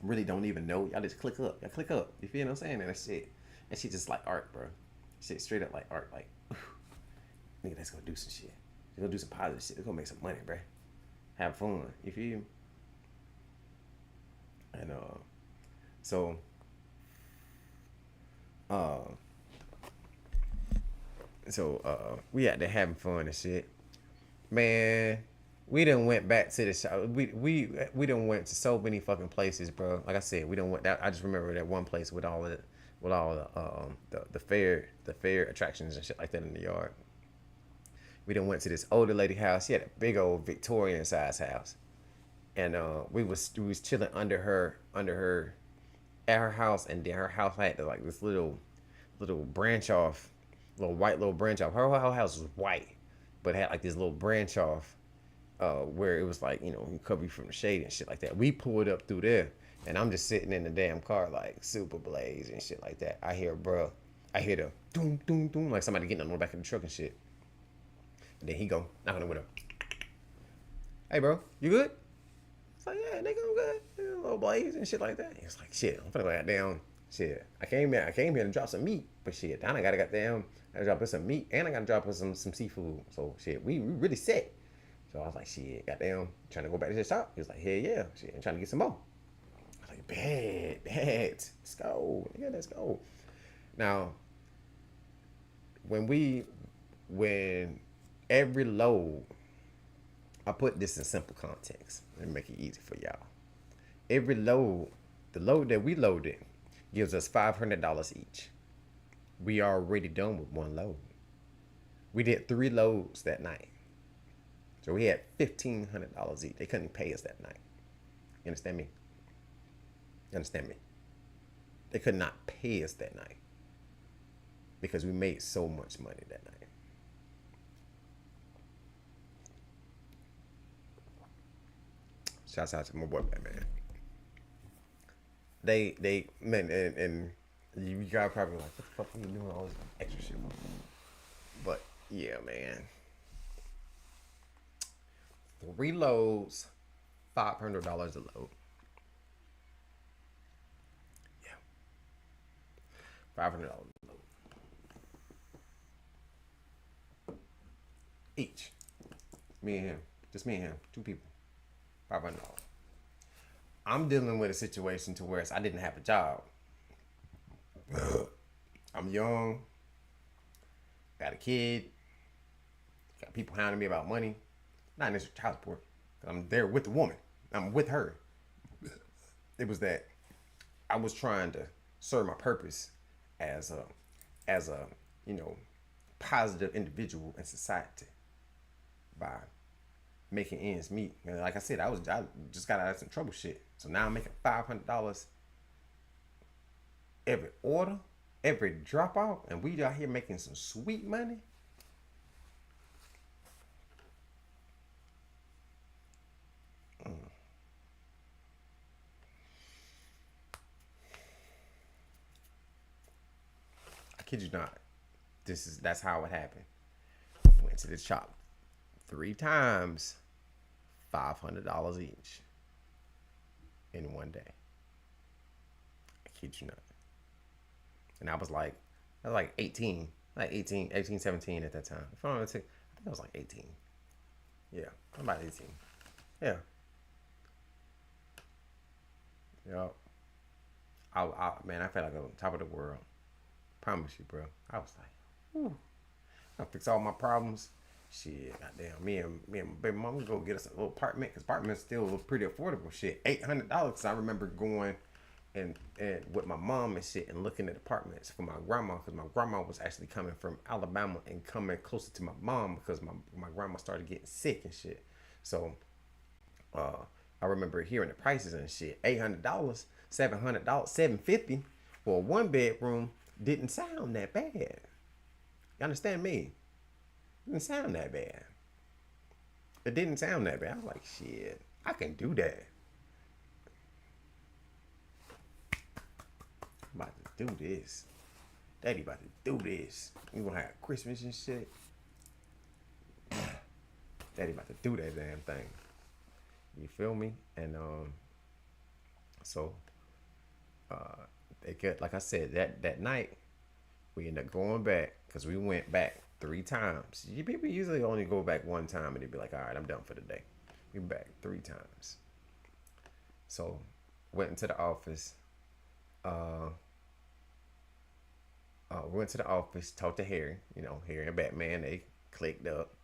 really don't even know, y'all just click up. Y'all click up. You feel what I'm saying? That shit just like art, bro. Shit straight up like art. Like, nigga, let's go do some shit. Let's go do some positive shit. Let's go make some money, bro. Have fun. You feel me? And we out there having fun and shit. Man, we done went back to the shop. We done went to so many fucking places, bro. Like I said, we done went that. I just remember that one place with all the fair attractions and shit like that in the yard. We done went to this older lady house. She had a big old Victorian size house. And we was chilling under her at her house, and then her house had like this little branch off, white branch off. Her whole house was white, but it had like this little branch off, where it was like, you know, cover you from the shade and shit like that. We pulled up through there, and I'm just sitting in the damn car like super blaze and shit like that. I hear the doom doom doom, like somebody getting on the back of the truck and shit. And then he go knocking on the window. Hey, bro, you good? Like, yeah, nigga, I'm good. A little blaze and shit like that. He was like, shit, I'm finna go down. Shit, I came here to drop some meat, but shit, I got I drop her some meat, and I gotta drop her some seafood. So shit, we really set. So I was like, shit, goddamn, trying to go back to the shop. He was like, hell yeah, shit, and trying to get some more. I was like, bad, let's go, yeah, let's go. Now, when every load, I put this in simple context and make it easy for y'all. Every load, the load that we loaded, gives us $500 each. We are already done with one load. We did 3 loads that night. So we had $1,500 each. They couldn't pay us that night. You understand me? You understand me? They could not pay us that night because we made so much money that night. Shouts out to my boy Batman. They man, and you guys probably like, what the fuck are you doing all this extra shit? But yeah, man. 3 loads, $500 a load. Yeah. $500 a load. Each. Me and him. Just me and him. 2 people. $500. I'm dealing with a situation to where I didn't have a job. I'm young. Got a kid. Got people hounding me about money. Not necessarily child support. I'm there with the woman. I'm with her. It was that I was trying to serve my purpose as a positive individual in society by making ends meet. And like I said, I just got out of some trouble shit. So now I'm making $500 every order, every drop off, and we out here making some sweet money. I kid you not. That's how it happened. Went to the shop 3 times, $500 each in one day. I kid you not. And I was like 18, 17 at that time. I think I was like 18. Yeah, I'm about 18. Yeah. Yeah. Man, I felt like I was on top of the world. Promise you, bro. I was like, whew. I fix all my problems. Shit, goddamn. Me and my baby mom, we go get us a little apartment, because apartment's still pretty affordable. Shit, $800. Cause I remember going and with my mom and shit and looking at apartments for my grandma, because my grandma was actually coming from Alabama and coming closer to my mom because my grandma started getting sick and shit. So I remember hearing the prices and shit. $800, $700, $750 for a 1-bedroom didn't sound that bad. You understand me? It didn't sound that bad. It didn't sound that bad. I was like, shit, I can do that. I'm about to do this. Daddy about to do this. We gonna have Christmas and shit. Daddy about to do that damn thing. You feel me? And so they get, like I said, that night we ended up going back, because we went back 3 times. People usually only go back 1 time and they'd be like, all right, I'm done for the day. We back 3 times. So went into the office. Went to the office, talked to Harry. Harry and Batman, they clicked up.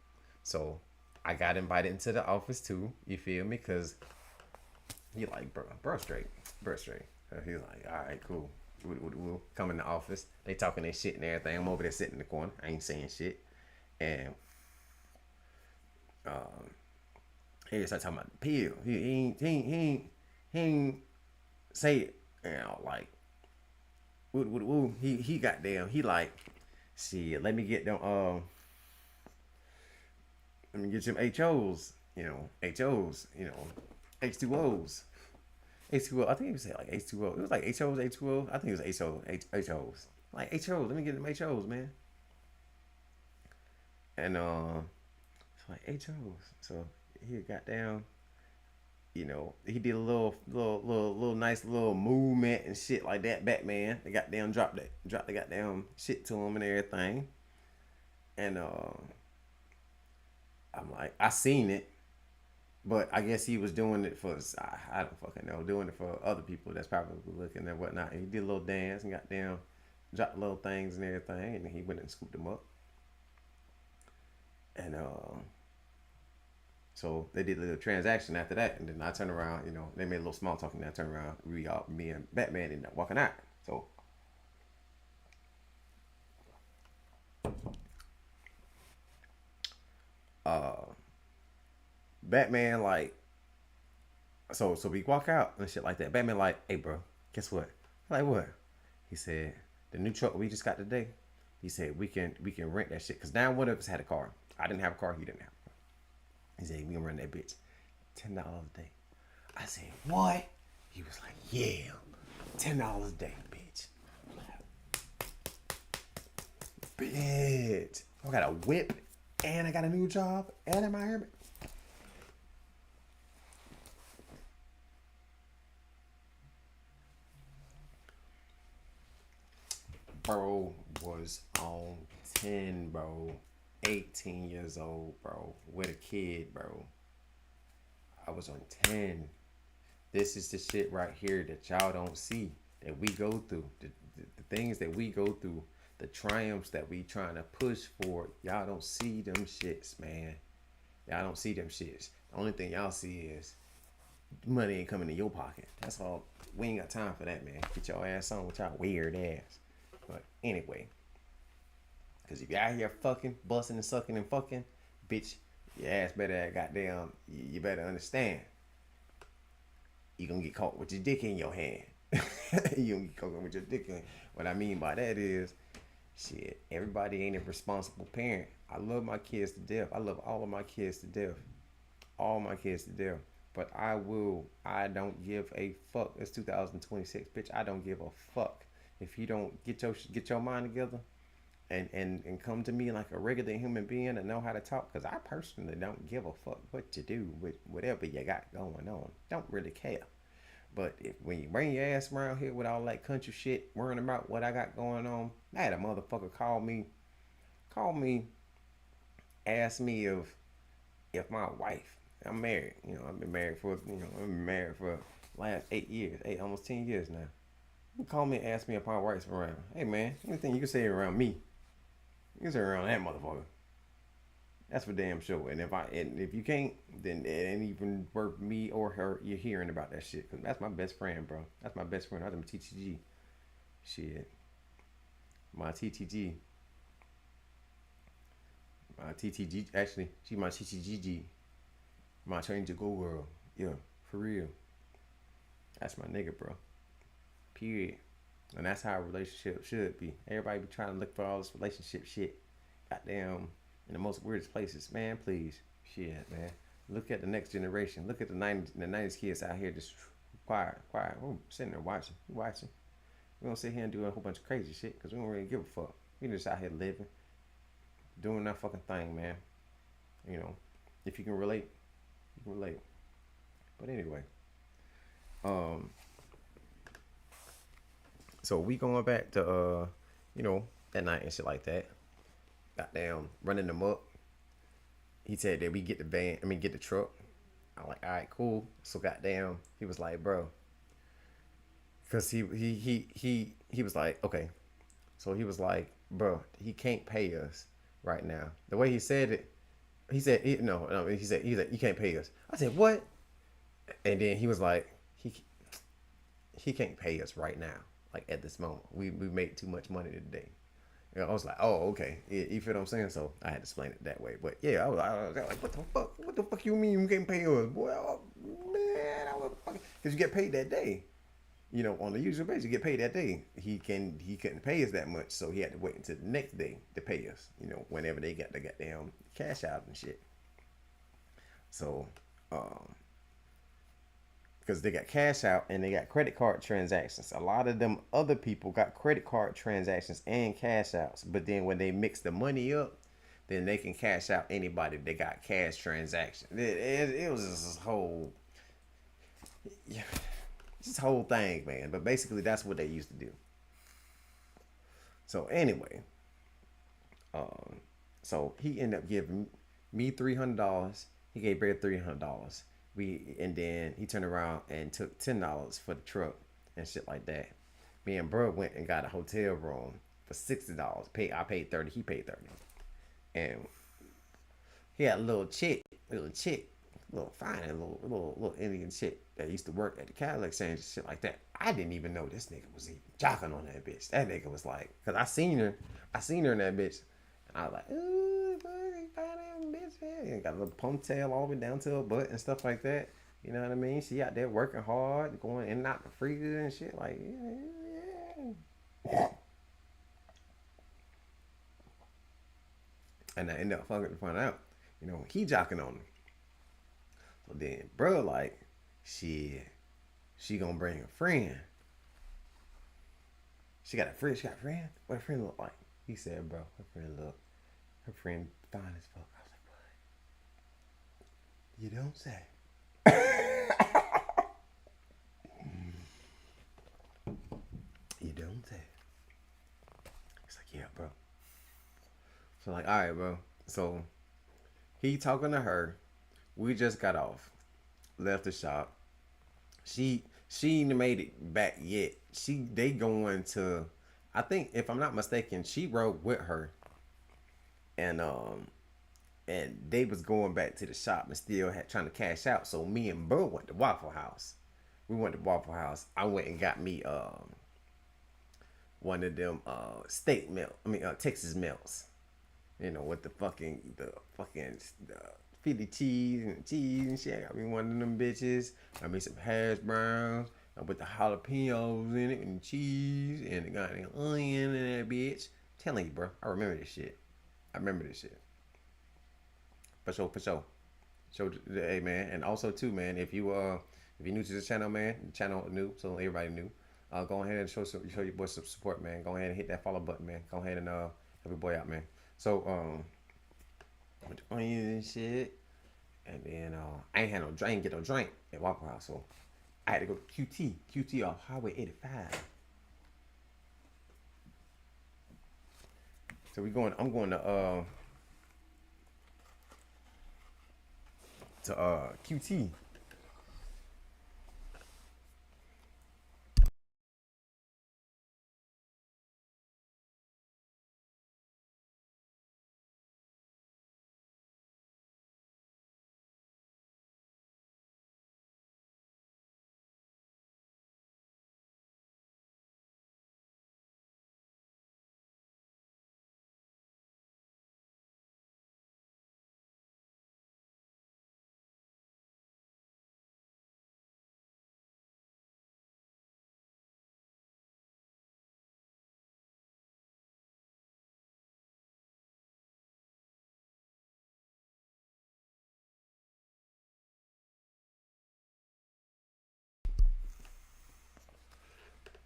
So I got invited into the office too. You feel me? Because he like, bro straight. He's like, all right, cool. We'll come in the office. They talking their shit and everything. I'm over there sitting in the corner. I ain't saying shit. And he started talking about the pill. He ain't say it. Like, he got down. He like, shit, let me get them let me get some HOs, H2Os. H2O, I think he was saying like H2O. It was like HOs, H2O. I think it was HOs. Like HOs, let me get them HOs, man. And it's like HOs. So he got down, he did a little nice little movement and shit like that, Batman. They got down, dropped the goddamn shit to him and everything. And I'm like, I seen it, but I guess he was doing it for, I don't fucking know, doing it for other people that's probably looking and whatnot. And he did a little dance and got down, dropped little things and everything, and he went and scooped them up. And so they did a little transaction after that, and then I turned around, they made a little small talk, and I turned around, me and Batman ended up walking out. So Batman like, so we walk out and shit like that. Batman like, hey bro, guess what? I'm like, what? He said, the new truck we just got today. He said we can rent that shit, cause now one of us had a car. I didn't have a car. He didn't have a car. He said we can rent that bitch, $10 a day. I said what? He was like, yeah, $10 a day, bitch. Bitch, I got a whip, and I got a new job, and I'm here. Bro was on 10, bro. 18 years old, bro. With a kid, bro. I was on 10. This is the shit right here that y'all don't see, that we go through. The things that we go through, the triumphs that we trying to push for. Y'all don't see them shits, man. Y'all don't see them shits. The only thing y'all see is money ain't coming in your pocket. That's all. We ain't got time for that, man. Get your ass on with y'all weird ass. But anyway, because if you're out here fucking, busting and sucking and fucking, bitch, your ass better goddamn, you better understand. You gonna get caught with your dick in your hand. You gonna get caught with your dick in. What I mean by that is, shit, everybody ain't a responsible parent. I love my kids to death. I love all of my kids to death. All my kids to death. But I don't give a fuck. It's 2026, bitch. I don't give a fuck. If you don't get your mind together and come to me like a regular human being and know how to talk, because I personally don't give a fuck what you do with whatever you got going on. Don't really care. But when you bring your ass around here with all that country shit, worrying about what I got going on, I had a motherfucker call me, ask me if my wife, I'm married, I've been married for, last 8 years, almost 10 years now. You call me and ask me if my wife's around. Hey man, anything you can say around me, you can say around that motherfucker. That's for damn sure. And if you can't, then it ain't even worth me or her you hearing about that shit. Cause that's my best friend, bro. That's my best friend. I was in TTG. Shit. My TTG. Actually, she my TTGG. My change to go girl. Yeah, for real. That's my nigga, bro. Period. And that's how a relationship should be. Everybody be trying to look for all this relationship shit. Goddamn, in the most weirdest places. Man, please. Shit, man. Look at the next generation. Look at the 90s kids out here just quiet. We're sitting there watching. We don't sit here and do a whole bunch of crazy shit because we don't really give a fuck. We just out here living. Doing that fucking thing, man. If you can relate, you can relate. But anyway. So we going back to that night and shit like that. Goddamn, running them up. He said that we get the truck. I'm like, all right, cool. So goddamn, he was like, bro, because he was like, okay. So he was like, bro, he can't pay us right now. The way he said it, he said he said you can't pay us. I said what? And then he was like, he can't pay us right now. Like at this moment, we made too much money today. I was like, oh, okay. You feel what I'm saying? So I had to explain it that way. But yeah, I was like, what the fuck? What the fuck you mean you can't pay us? Well, man, I was fucking, because you get paid that day. On the usual basis, you get paid that day. He couldn't pay us that much, so he had to wait until the next day to pay us. Whenever they got the goddamn cash out and shit. So, because they got cash out and they got credit card transactions. A lot of them other people got credit card transactions and cash outs. But then when they mix the money up, then they can cash out anybody that got cash transactions. It was this whole thing, man. But basically that's what they used to do. So anyway, So he ended up giving me $300. He gave Bear $300. And then he turned around and took $10 for the truck and shit like that. Me and bro went and got a hotel room for $60. I paid 30. He paid 30. And he had a little chick, little fine, little Indian chick that used to work at the Cadillac exchange and shit like that. I didn't even know this nigga was even jocking on that bitch. That nigga was like, cause I seen her in that bitch, and I was like, ooh, fine bitch, man. Got a little ponytail all the way down to her butt and stuff like that. You know what I mean? She out there working hard, going in and out the freezer and shit. Like, yeah. And I ended up fucking to find out, he jocking on her. So then, bro, like, shit, she gonna bring a friend. She got a friend. She got a friend. What her friend look like? He said, bro, her friend fine as fuck. I was like, what? You don't say. You don't say. He's like, yeah, bro. So like, all right, bro. So he talking to her. We just got off, left the shop. She ain't made it back yet. They going to, I think if I'm not mistaken, she rode with her, and they was going back to the shop and still had trying to cash out. So me and Bro went to Waffle House. We went to Waffle House. I went and got me one of them steak milk. Texas melts. With the Philly cheese and shit. I got me one of them bitches. I made some hash browns. I put the jalapenos in it and cheese and the goddamn onion in that bitch. I'm telling you, bro, I remember this shit. For sure. So, hey man, and also too, man, if you new to this channel, man, the channel new, so everybody new. Go ahead and show your boy some support, man. Go ahead and hit that follow button, man. Go ahead and help your boy out, man. So with the onions and shit. And then I ain't get no drink at Waffle House, so I had to go to QT off Highway 85. So I'm going to QT.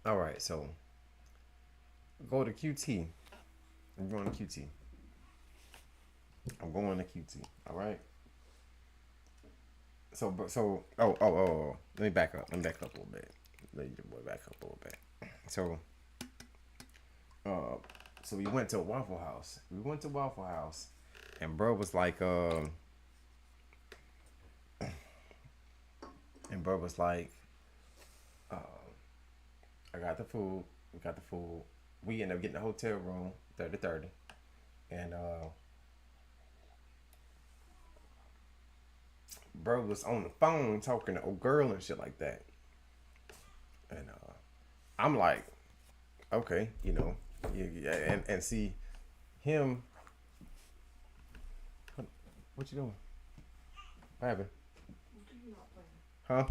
All right, so go to QT. I'm going to QT. All right. Oh. Let me back up. a little bit. Let your boy back up a little bit. So, we went to Waffle House. And bro was like, I got the food. We got the food. We ended up getting a hotel room, 30-30. And bro was on the phone talking to old girl and shit like that. And I'm like, okay, and see him. What you doing? What happened? Huh?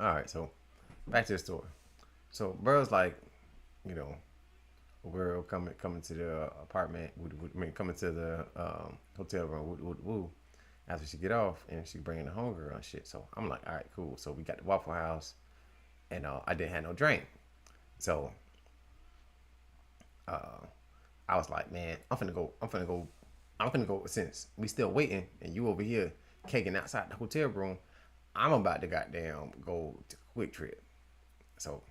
all right, so back to the story. So bro's like, you know, a girl coming to the apartment, coming to the hotel room, woo. After she get off and she bringing the homegirl and shit. So I'm like, all right, cool. So we got the Waffle House, and I didn't have no drink. So I was like, man, I'm finna go. Since we still waiting and you over here caking outside the hotel room, I'm about to goddamn go to Quick Trip. So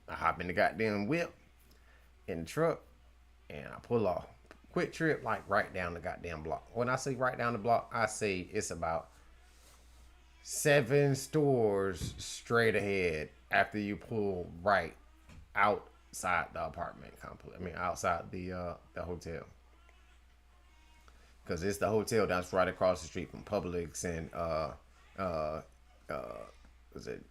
I hop in the goddamn whip in the truck and I pull off. Quick Trip, like right down the goddamn block. When I say right down the block, I say it's about 7 stores straight ahead after you pull right outside the apartment complex. I mean, outside the hotel, because it's the hotel that's right across the street from Publix and was it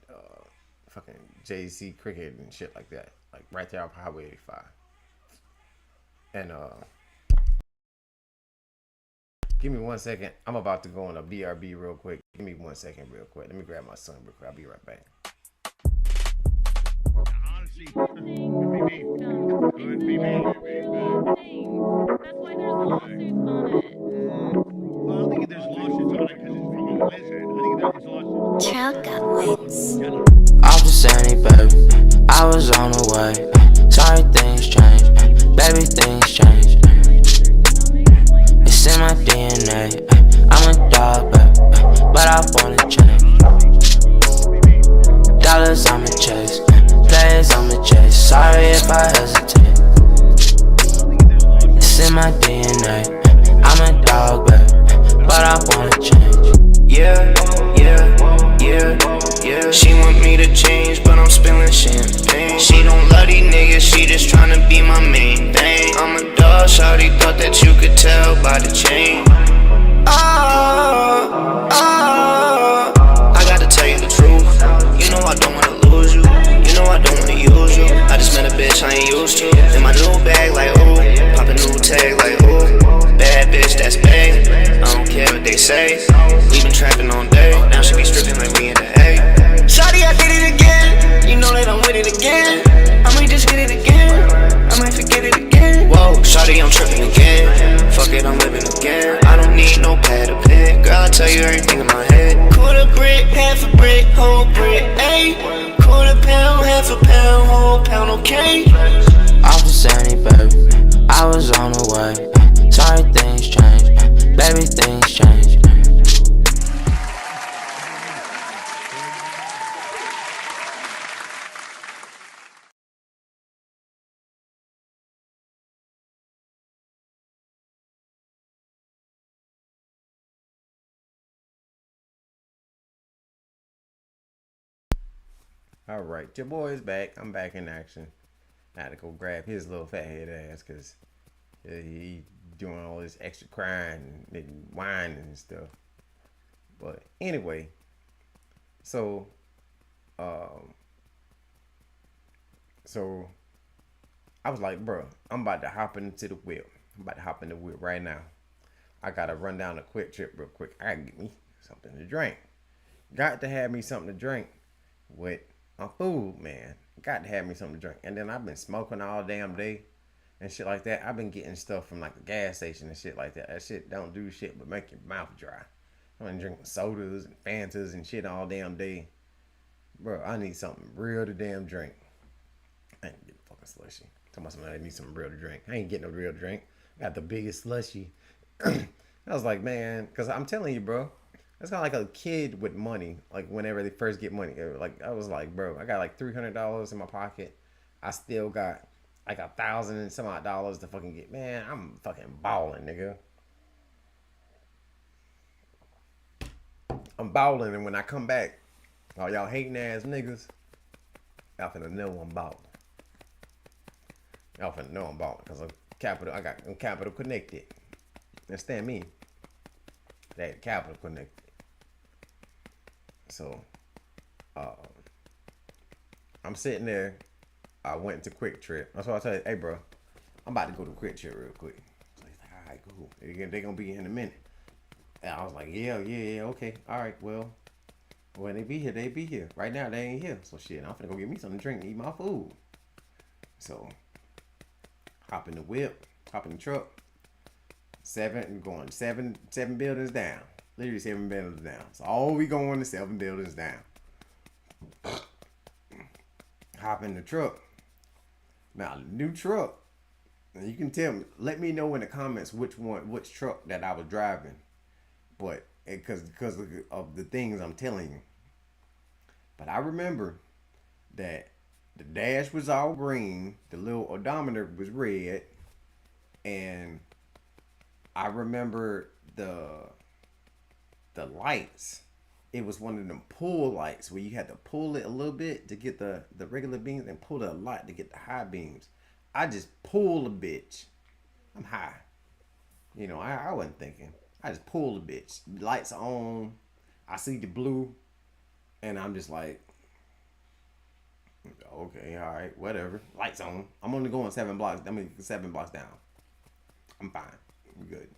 fucking JC Cricket and shit like that, like right there off Highway 85. And give me 1 second. I'm about to go on a BRB real quick. Give me 1 second real quick. Let me grab my son real quick. I'll be right back. Honestly, could be me. Could be me. That's why there's lawsuits on it. Well, I don't think there's lawsuits on it because it's from a lizard. I think there's lawsuits. Child got wings. Off the Sunny, baby, I was on the way. Sorry, things changed, baby, things changed. It's in my DNA. I'm a dog, baby, but I wanna change. Dollars I'ma chase, players I'ma chase. Sorry if I hesitate. It's in my DNA. I'm a dog, baby, but I wanna change. Yeah. She want me to change, but I'm spilling champagne. She don't love these niggas, she just tryna be my main thing. I'm a dog, shawty, thought that you could tell by the chain. I gotta tell you the truth. You know I don't wanna lose you. You know I don't wanna use you. I just met a bitch I ain't used to. In my new bag, like ooh. Pop a new tag, like ooh. Bad bitch, that's bae. I don't care what they say. We been trapping all day. Now she be stripping like we in the A. Shawty, I did it again. You know that I'm with it again. I might just hit it again. I might forget it again. Whoa, shawty, I'm tripping again. Fuck it, I'm living again. I don't need no pad or pen. Girl, I tell you everything in my head. Quarter brick, half a brick, whole brick, ayy. Quarter pound, half a pound, whole pound, okay. Off the Sunny, baby, I was on the way. Sorry, things changed, baby, things changed. All right, your boy is back. I'm back in action. I had to go grab his little fat head ass because he doing all this extra crying and whining and stuff. But anyway, so I was like, bro, I'm about to hop into the whip. I'm about to hop in the whip right now. I gotta run down a Quick Trip real quick. I gotta get me something to drink. Got to have me something to drink with my food, man. Got to have me something to drink. And then I've been smoking all damn day and shit like that. I've been getting stuff from like the gas station and shit like that. That shit don't do shit but make your mouth dry. I've been drinking sodas and Fantas and shit all damn day. Bro, I need something real to damn drink. I ain't getting fucking slushy. Tell myself I need something real to drink. I ain't getting no real drink. I got the biggest slushy. I was like, man, because I'm telling you, bro. It's kind of like a kid with money, like whenever they first get money. Like I was like, bro, I got like $300 in my pocket. I still got like $1,000 and some odd dollars to fucking get. Man, I'm fucking balling, nigga. I'm balling, and when I come back, all y'all hating ass niggas, y'all finna know I'm balling. Y'all finna know I'm balling because I'm capital. I'm capital connected. Understand me? That capital connected. So, I'm sitting there. I went to Quick Trip. That's why I tell you, hey, bro, I'm about to go to Quick Trip real quick. So he's like, all right, cool. They're going to be in a minute. And I was like, yeah, okay. All right, well, When they be here, they be here. Right now, they ain't here. So shit, I'm finna go get me something to drink and eat my food. So, hop in the whip, hop in the truck. Going seven buildings down. Literally 7 buildings down. So all we going is 7 buildings down. Hop in the truck. Now, new truck. And you can tell me, let me know in the comments which truck that I was driving. But because of the things I'm telling you. But I remember that the dash was all green, the little odometer was red, and I remember the lights. It was one of them pull lights where you had to pull it a little bit to get the regular beams and pull it a lot to get the high beams. I just pulled a bitch. I'm high. You know, I wasn't thinking. I just pulled the bitch. Lights on. I see the blue. And I'm just like, okay, all right, whatever. Lights on. I'm only going 7 blocks. 7 blocks down. I'm fine. I'm good.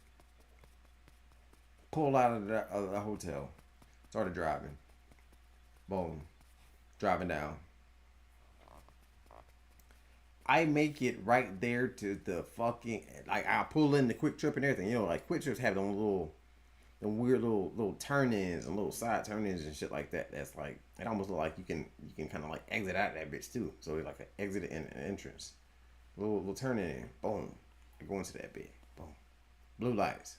Pulled out of the hotel. Started driving. Boom. Driving down. I make it right there to the fucking, like, I pull in the Quick Trip and everything. You know, like Quick Trips have them weird little turn-ins and little side turn-ins and shit like that. That's like, it almost look like you can kind of like exit out of that bitch too. So it's like an exit and an entrance. Little turn-in. Boom. I go into that bit. Boom. Blue lights.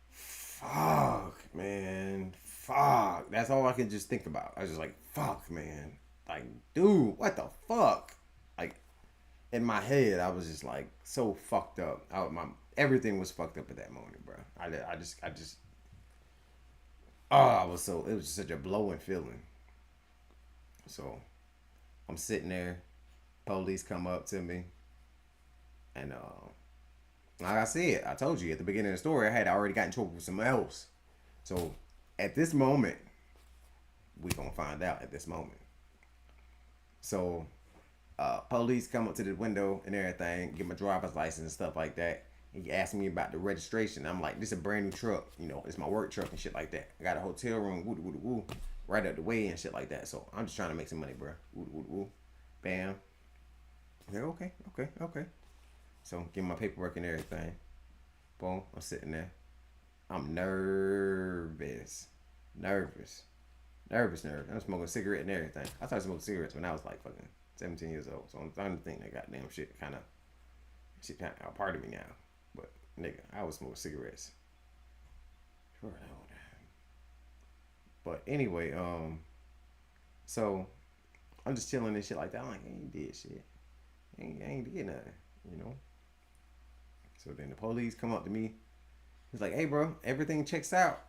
Fuck, man. Fuck. That's all I can just think about. I was just like, fuck, man. Like, dude, what the fuck? Like, in my head, I was just like so fucked up. Everything was fucked up at that moment, bro. I just, it was such a blowing feeling. So, I'm sitting there. Police come up to me. And, like I said, I told you at the beginning of the story, I had already gotten in trouble with someone else. So, at this moment, we gonna find out at this moment. So, police come up to the window and everything, get my driver's license and stuff like that. He asked me about the registration. I'm like, this is a brand new truck. You know, it's my work truck and shit like that. I got a hotel room, woo woo woo, right up the way and shit like that. So, I'm just trying to make some money, bro. Woo woo woo. Bam. Yeah, okay. So, get my paperwork and everything. Boom, I'm sitting there. I'm nervous. I'm smoking a cigarette and everything. I started smoking cigarettes when I was like fucking 17 years old. So I'm starting to think that goddamn shit kind of a part of me now. But nigga, I was smoking cigarettes. Sure, but anyway, so I'm just chilling and shit like that. I'm like, I ain't did shit. I ain't did nothing, you know. So then the police come up to me. He's like, hey bro, everything checks out.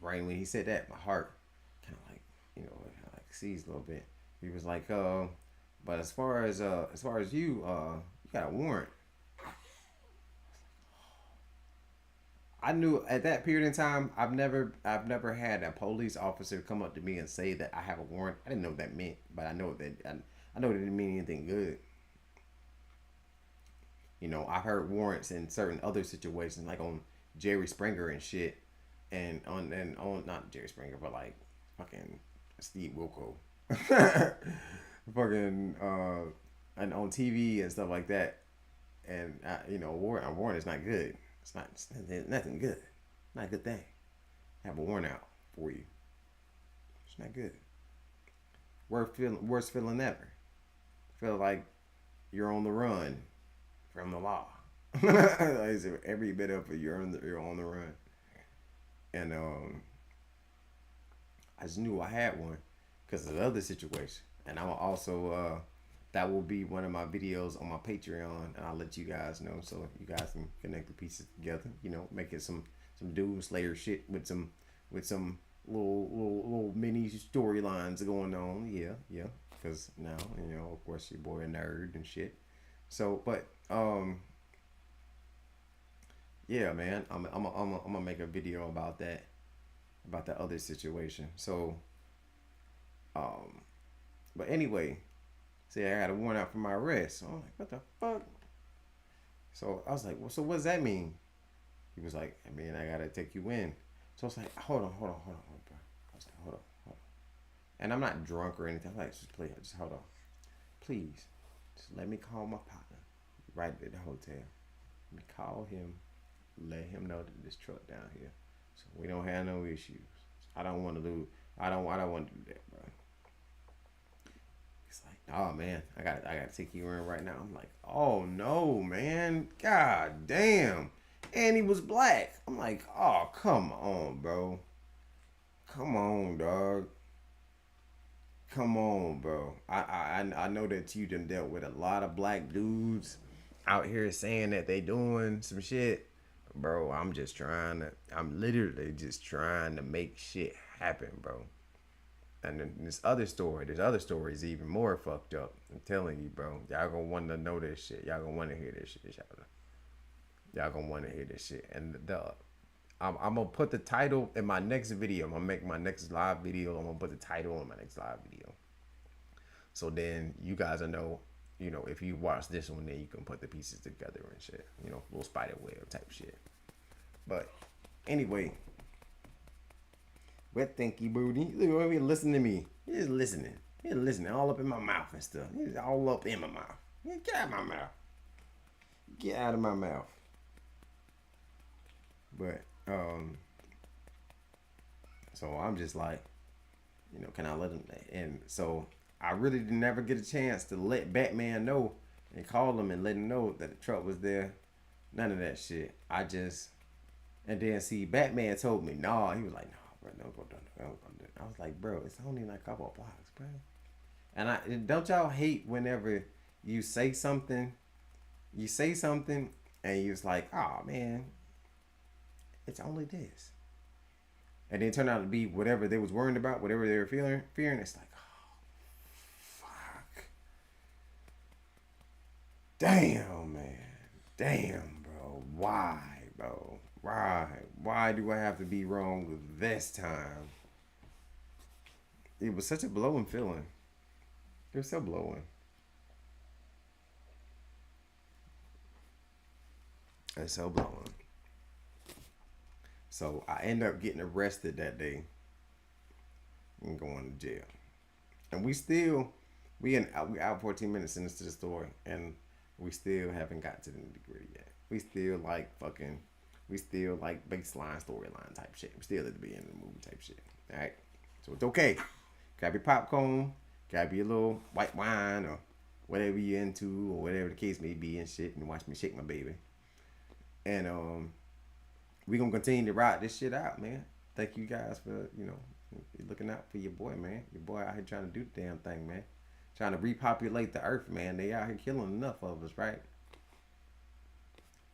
Right when he said that, my heart kind of like, you know, like seized a little bit. He was like, but as far as you got a warrant. I knew at that period in time, I've never had a police officer come up to me and say that I have a warrant. I didn't know what that meant, but I know that it didn't mean anything good. You know, I've heard warrants in certain other situations, like on Jerry Springer and shit, and on not Jerry Springer, but like fucking Steve Wilco, fucking and on TV and stuff like that. And you know, a warrant is not good. It's nothing good. Not a good thing. Have a warrant out for you. It's not good. Worst feeling ever. Feel like you're on the run from the law. Every bit of it, you're on the run. And I just knew I had one because of the other situation. And I'm also that will be one of my videos on my Patreon, and I'll let you guys know so you guys can connect the pieces together. You know, make it some Doom Slayer shit with some little mini storylines going on. Yeah. Because now, you know, of course, your boy a nerd and shit. So, but yeah, man, I'm gonna make a video about that other situation. So, but anyway, see, I got a warrant out for my arrest. So I'm like, what the fuck? So I was like, well, so what does that mean? He was like, I mean, I gotta take you in. So it's like, hold on, bro. I was like, hold on. And I'm not drunk or anything. I'm like, just hold on. Please, just let me call my partner right at the hotel. Let me call him, let him know that this truck down here, so we don't have no issues. I don't want to lose. I don't want to do that, bro. He's like, oh man, I got to take you in right now. I'm like, oh no, man, god damn. And he was black. I'm like, oh come on, bro. Come on, dog. Come on, bro. I know that you done dealt with a lot of black dudes out here saying that they doing some shit. Bro, I'm literally just trying to make shit happen, bro. And then this other story is even more fucked up. I'm telling you, bro. Y'all gonna want to know this shit. Y'all gonna want to hear this shit. Y'all gonna want to hear this shit. And I'm gonna put the title in my next video. I'm gonna make my next live video. I'm gonna put the title in my next live video. So then you guys will know, if you watch this one, then you can put the pieces together and shit. Little spider web type shit. But anyway, wet thinky booty. Look, listen to me. He's listening. He's listening all up in my mouth and stuff. He's all up in my mouth. Get out of my mouth. Get out of my mouth. But so I'm just like, can I let him? And so I really didn't ever get a chance to let Batman know and call him and let him know that the truck was there. None of that shit. And then see, Batman told me, nah. He was like, nah, bro, don't go down there. I was like, bro, it's only like a couple of blocks, bro. And don't y'all hate whenever you say something and you're like, oh man, it's only this. And then it turned out to be whatever they was worrying about, whatever they were fearing. It's like, oh, fuck. Damn, man. Damn, bro. Why, bro? Why do I have to be wrong with this time? It was such a blowing feeling. It was so blowing. It's so blowing. So I end up getting arrested that day and going to jail. And we out 14 minutes into the story, and we still haven't got to the nitty-gritty yet. We still like baseline storyline type shit. We still at the beginning of the movie type shit. Alright? So it's okay. Grab your popcorn, grab your little white wine or whatever you're into or whatever the case may be and shit, and watch me shake my baby. And we gonna continue to ride this shit out, man. Thank you guys for, looking out for your boy, man. Your boy out here trying to do the damn thing, man. Trying to repopulate the earth, man. They out here killing enough of us, right?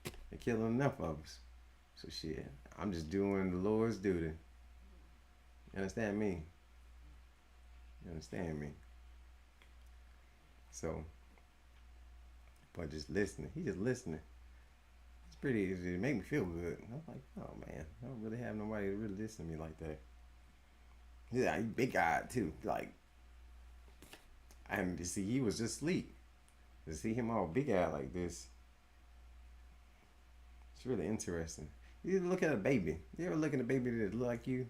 They're killing enough of us. So shit, I'm just doing the Lord's duty. You understand me? So, but just listening. He just listening. It's pretty easy. It make me feel good. I'm like, oh man, I don't really have nobody to really listen to me like that. Yeah, he big eyed too. Like, and to see he was just asleep. To see him all big eyed like this, it's really interesting. You look at a baby. You ever look at a baby that look like you?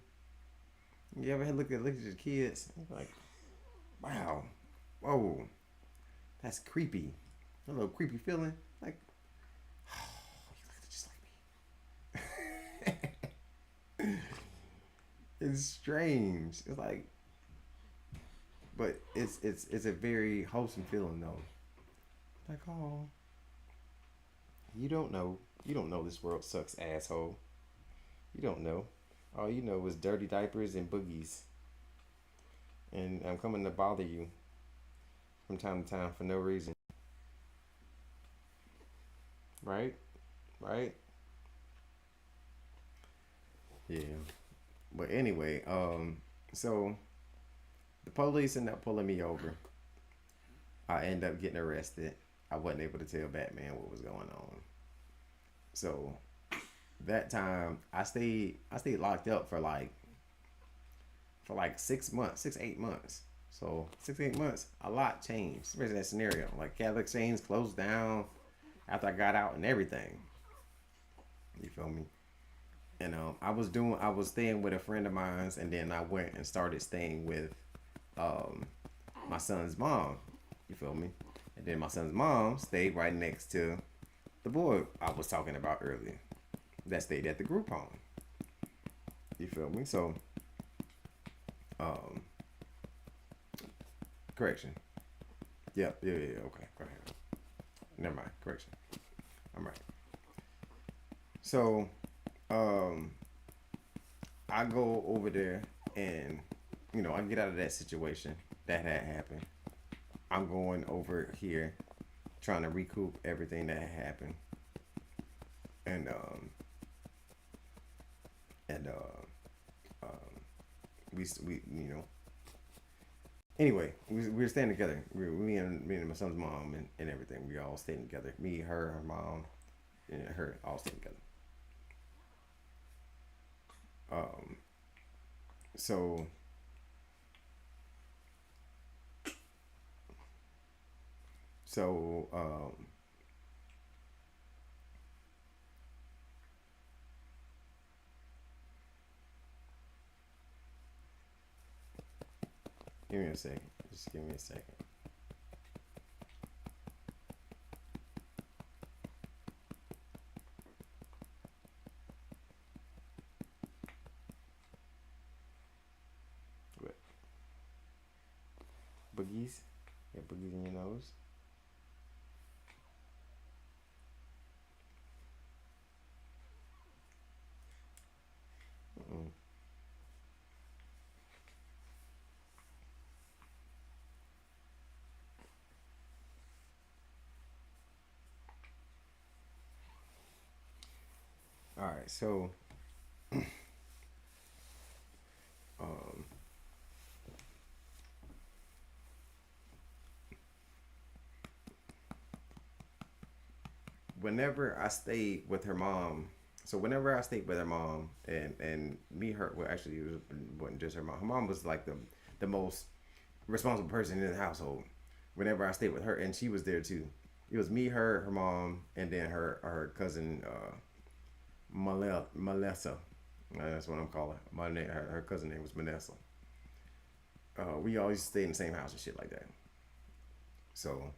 You ever look at your kids? You're like, wow, whoa, that's creepy. A little creepy feeling. Like, oh, you look just like me. It's strange. It's like, but it's a very wholesome feeling though. Like, oh, you don't know this world sucks, asshole. You don't know. All you know is dirty diapers and boogies. And I'm coming to bother you from time to time for no reason. Right? Yeah. But anyway, so the police end up pulling me over. I end up getting arrested. I wasn't able to tell Batman what was going on. So that time I stayed locked up for like 6 months, 8 months. So 6-8 months, a lot changed. Especially that scenario. Like Catholic Exchange closed down after I got out and everything. You feel me? And I was staying with a friend of mine's, and then I went and started staying with my son's mom. You feel me? And then my son's mom stayed right next to the boy I was talking about earlier that stayed at the group home. You feel me? So, um, correction. Yep, yeah, okay, go ahead. Never mind, correction. I'm right. So, I go over there and, I get out of that situation that had happened. I'm going over here trying to recoup everything that had happened. And, we anyway, we were staying together. Me and my son's mom and everything. We all staying together. Me, her mom, and her all staying together. So give me a second. Just give me a second. What? Boogies? You got boogies in your nose? Mm-mm. All right, so um, whenever I stayed with her mom, and me, her, well, actually, it wasn't just her mom. Her mom was like the most responsible person in the household. Whenever I stayed with her, and she was there too. It was me, her mom, and then her cousin Melissa. That's what I'm calling her. My name, her cousin name was Vanessa. We always stayed in the same house and shit like that. So,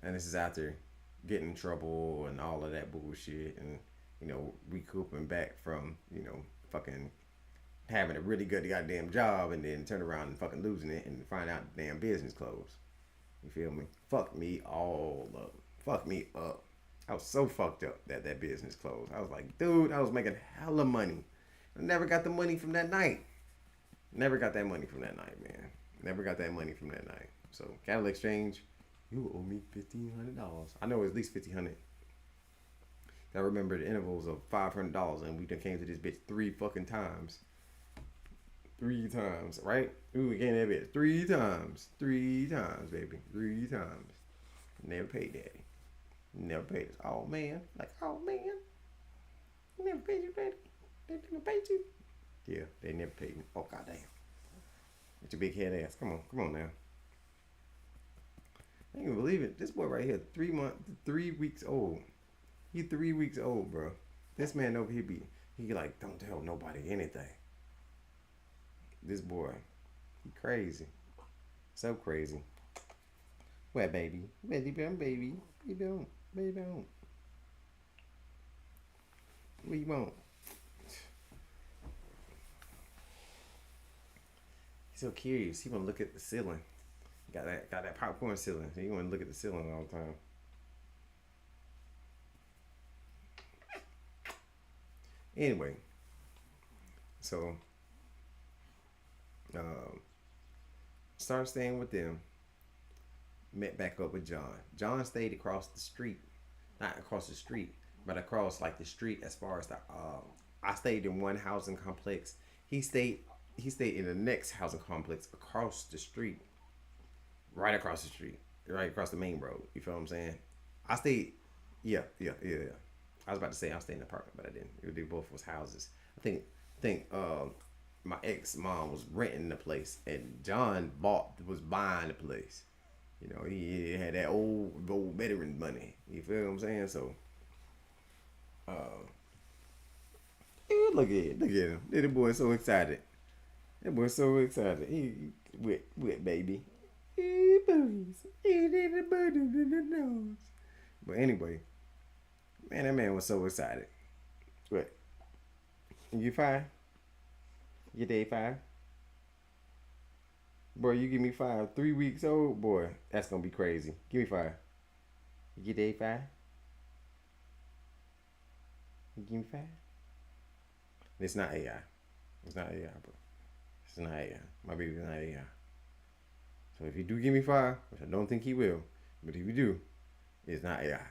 and this is after getting in trouble and all of that bullshit, and recouping back from fucking having a really good goddamn job, and then turn around and fucking losing it and find out the damn business closed. You feel me? Fuck me all up. Fuck me up. I was so fucked up that business closed. I was like, dude, I was making hella money. I never got the money from that night. Never got that money from that night, man. Never got that money from that night. So, cattle exchange, you owe me $1,500. I know it was at least $1,500. I remember the intervals of $500, and we done came to this bitch 3 fucking times. 3 times, right? We came to that bitch 3 times. 3 times, baby. 3 times. Never paid daddy. Never paid us. Oh, man. Like, oh, man. Never paid you, daddy. They didn't pay you. Yeah, they never paid me. Oh, goddamn. With your big head ass. Come on now. I can't even believe it. This boy right here, 3 weeks old. He 3 weeks old, bro. This man over here he like, don't tell nobody anything. This boy, he crazy. So crazy. Where, baby? Where you been, baby? What you doing? What you doing? What you want? He's so curious. He wanna look at the ceiling. Got that popcorn ceiling. So he wanna look at the ceiling all the time. Anyway, so started staying with them. Met back up with John. John stayed across the street, not across the street, but across like the street as far as the. I stayed in one housing complex. He stayed in the next housing complex across the street, right across the street, right across the main road. You feel what I'm saying? I stayed. Yeah. I was about to say I stayed in an apartment, but I didn't. They both was houses. I think my ex mom was renting the place, and John was buying the place. He had that old veteran money. You feel what I'm saying? So, Look at it. Look at him. That boy so excited. That boy so excited. He wet baby. Boogies. But anyway, man, that man was so excited. What? You 5? You day 5? Boy, you give me 5. 3 weeks old, boy, that's gonna be crazy. Give me 5. You day 5? You give me 5? It's not AI. It's not AI, bro. It's not AI. My baby's not AI. So if you do give me 5, which I don't think he will, but if you do, it's not AI.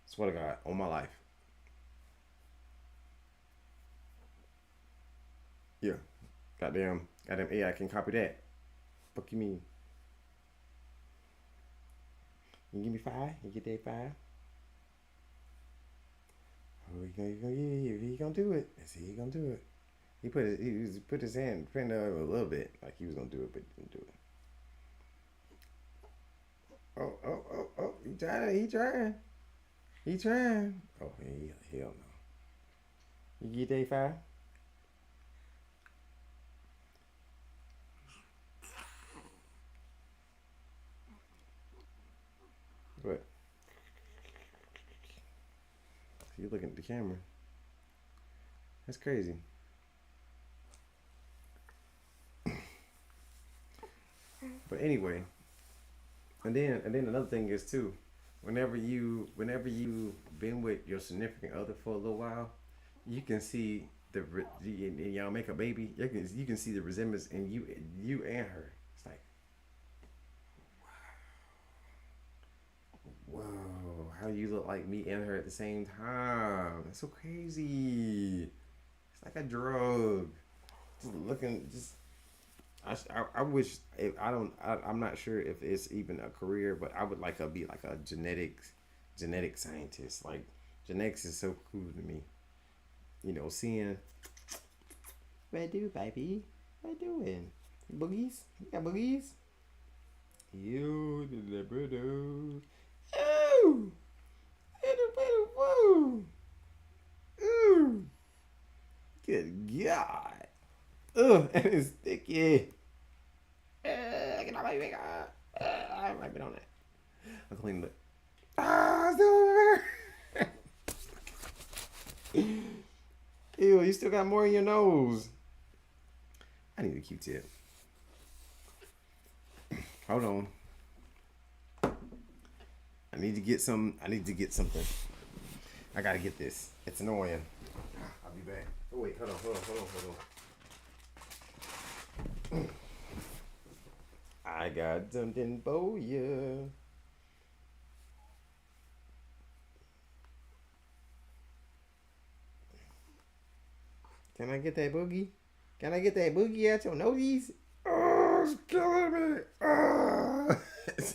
Swear to God, on my life. Yeah. Goddamn AI can copy that. Fuck you mean? You give me 5? You get that 5? Oh, he gonna do it. Let's see, he gonna do it. He put his hand print up a little bit, like he was gonna do it, but he didn't do it. Oh! He trying. Oh, hell no. You get that 5? What? You looking at the camera? That's crazy. But anyway, and then another thing is too, whenever you been with your significant other for a little while, you can see and y'all make a baby. You can see the resemblance in you and her. It's like, whoa, how you look like me and her at the same time. That's so crazy. It's like a drug. Just looking, I wish I'm not sure if it's even a career, but I would like to be like a genetic scientist. Like genetics is so cool to me. You know, seeing what do, baby? What doing? Boogies? You got boogies? You did that, brother. Oh! Whoa! Ooh! Good God! Ugh, and it's sticky. I can not make I might be on that. I'll clean it. Still over there. Ew, you still got more in your nose. I need a Q-tip. Hold on. I need to get something. I gotta get this. It's annoying. I'll be back. Oh wait, hold on. I got something for you. Can I get that boogie? Can I get that boogie out your nosies? Oh, it's killing me. Oh. It's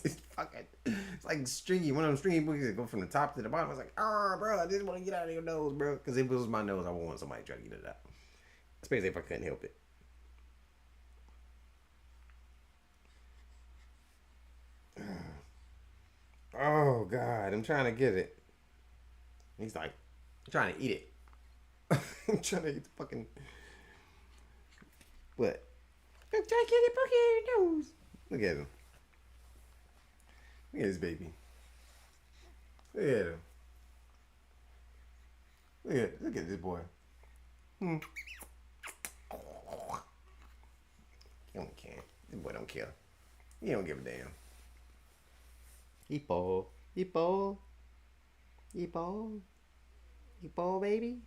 like stringy. One of them stringy boogies that go from the top to the bottom. I was like, oh, bro, I just want to get out of your nose, bro. Because if it was my nose, I would want somebody to try to get it out. Especially if I couldn't help it. Oh, God. I'm trying to get it. He's like, I'm trying to eat it. I'm trying to eat the fucking... What? I'm trying to get it poking in your nose. Look at him. Look at this baby. Look at him. Look at this boy. He don't care. This boy don't care. He don't give a damn. Hippo, baby.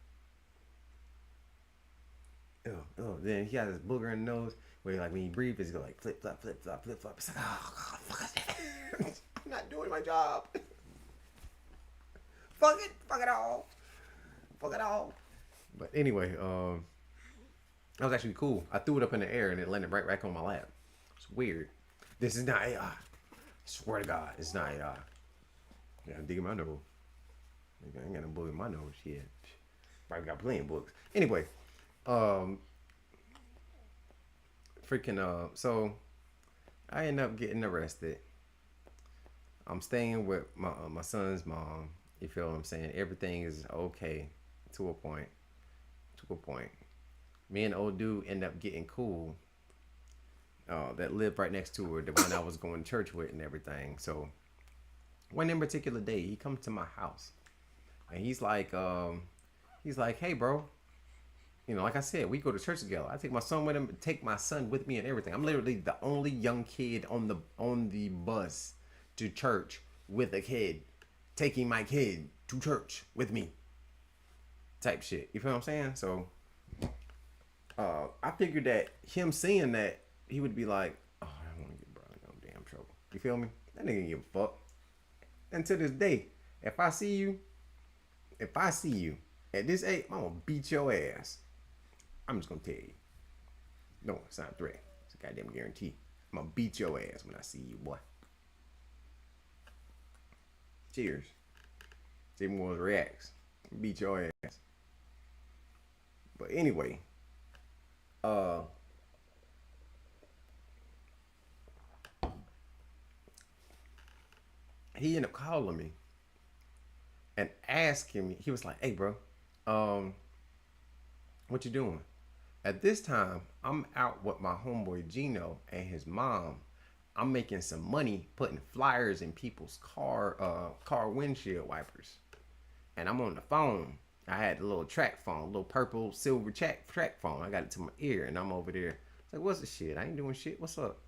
Oh, then he got this booger in the nose where like when he breathes, it's go like flip flop. It's like, oh God, fuck it. I'm not doing my job. Fuck it all. But anyway, that was actually cool. I threw it up in the air and it landed right back on my lap. It's weird. This is not AI. I swear to God, it's not AI. Yeah, I'm digging my nose. I ain't got no book in my nose. Shit. Probably got plenty of books. Anyway, so I end up getting arrested. I'm staying with my son's mom. You feel what I'm saying? Everything is okay to a point. to a point. Me and the old dude end up getting cool. That lived right next to her, the one I was going to church with and everything. So one in particular day, he comes to my house, and he's like, hey, bro. You know, like I said, we go to church together. I take my son with him, take my son with me and everything. I'm literally the only young kid on the bus to church with a kid, taking my kid to church with me. Type shit. You feel what I'm saying? So I figured that him seeing that, he would be like, oh, I don't want to get bro in no damn trouble. You feel me? That nigga give a fuck. And to this day, if I see you at this age, I'm gonna beat your ass. I'm just gonna tell you. No, it's not a threat. It's a goddamn guarantee. I'm gonna beat your ass when I see you, boy. Cheers. See more reacts. Beat your ass. But anyway, he ended up calling me and asking me. He was like, "Hey, bro, what you doing?" At this time, I'm out with my homeboy Gino and his mom. I'm making some money putting flyers in people's car windshield wipers. And I'm on the phone. I had a little track phone, a little purple silver track phone. I got it to my ear, and I'm over there. It's like, what's the shit? I ain't doing shit. What's up?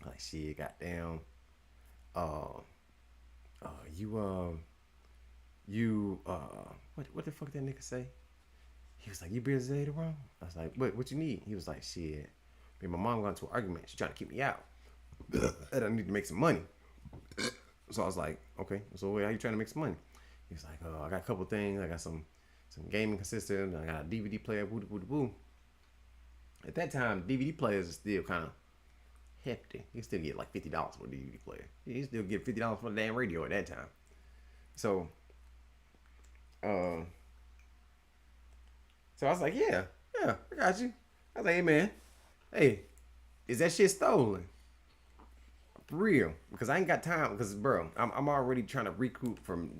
I'm like, shit, goddamn. What the fuck that nigga say? He was like, you busy later on? I was like, what you need? He was like, shit. Me and my mom got into an argument. She trying to keep me out. And I need to make some money. So I was like, okay, so how you trying to make some money? He was like, I got a couple things. I got some gaming systems. I got a DVD player. Boo, boo, boo. At that time, DVD players are still kind of hefty. You still get like $50 for a DVD player. You still get $50 for the damn radio at that time. So, so I was like, yeah, I got you. I was like, hey man, hey, is that shit stolen? For real, because I ain't got time. Because bro, I'm already trying to recoup from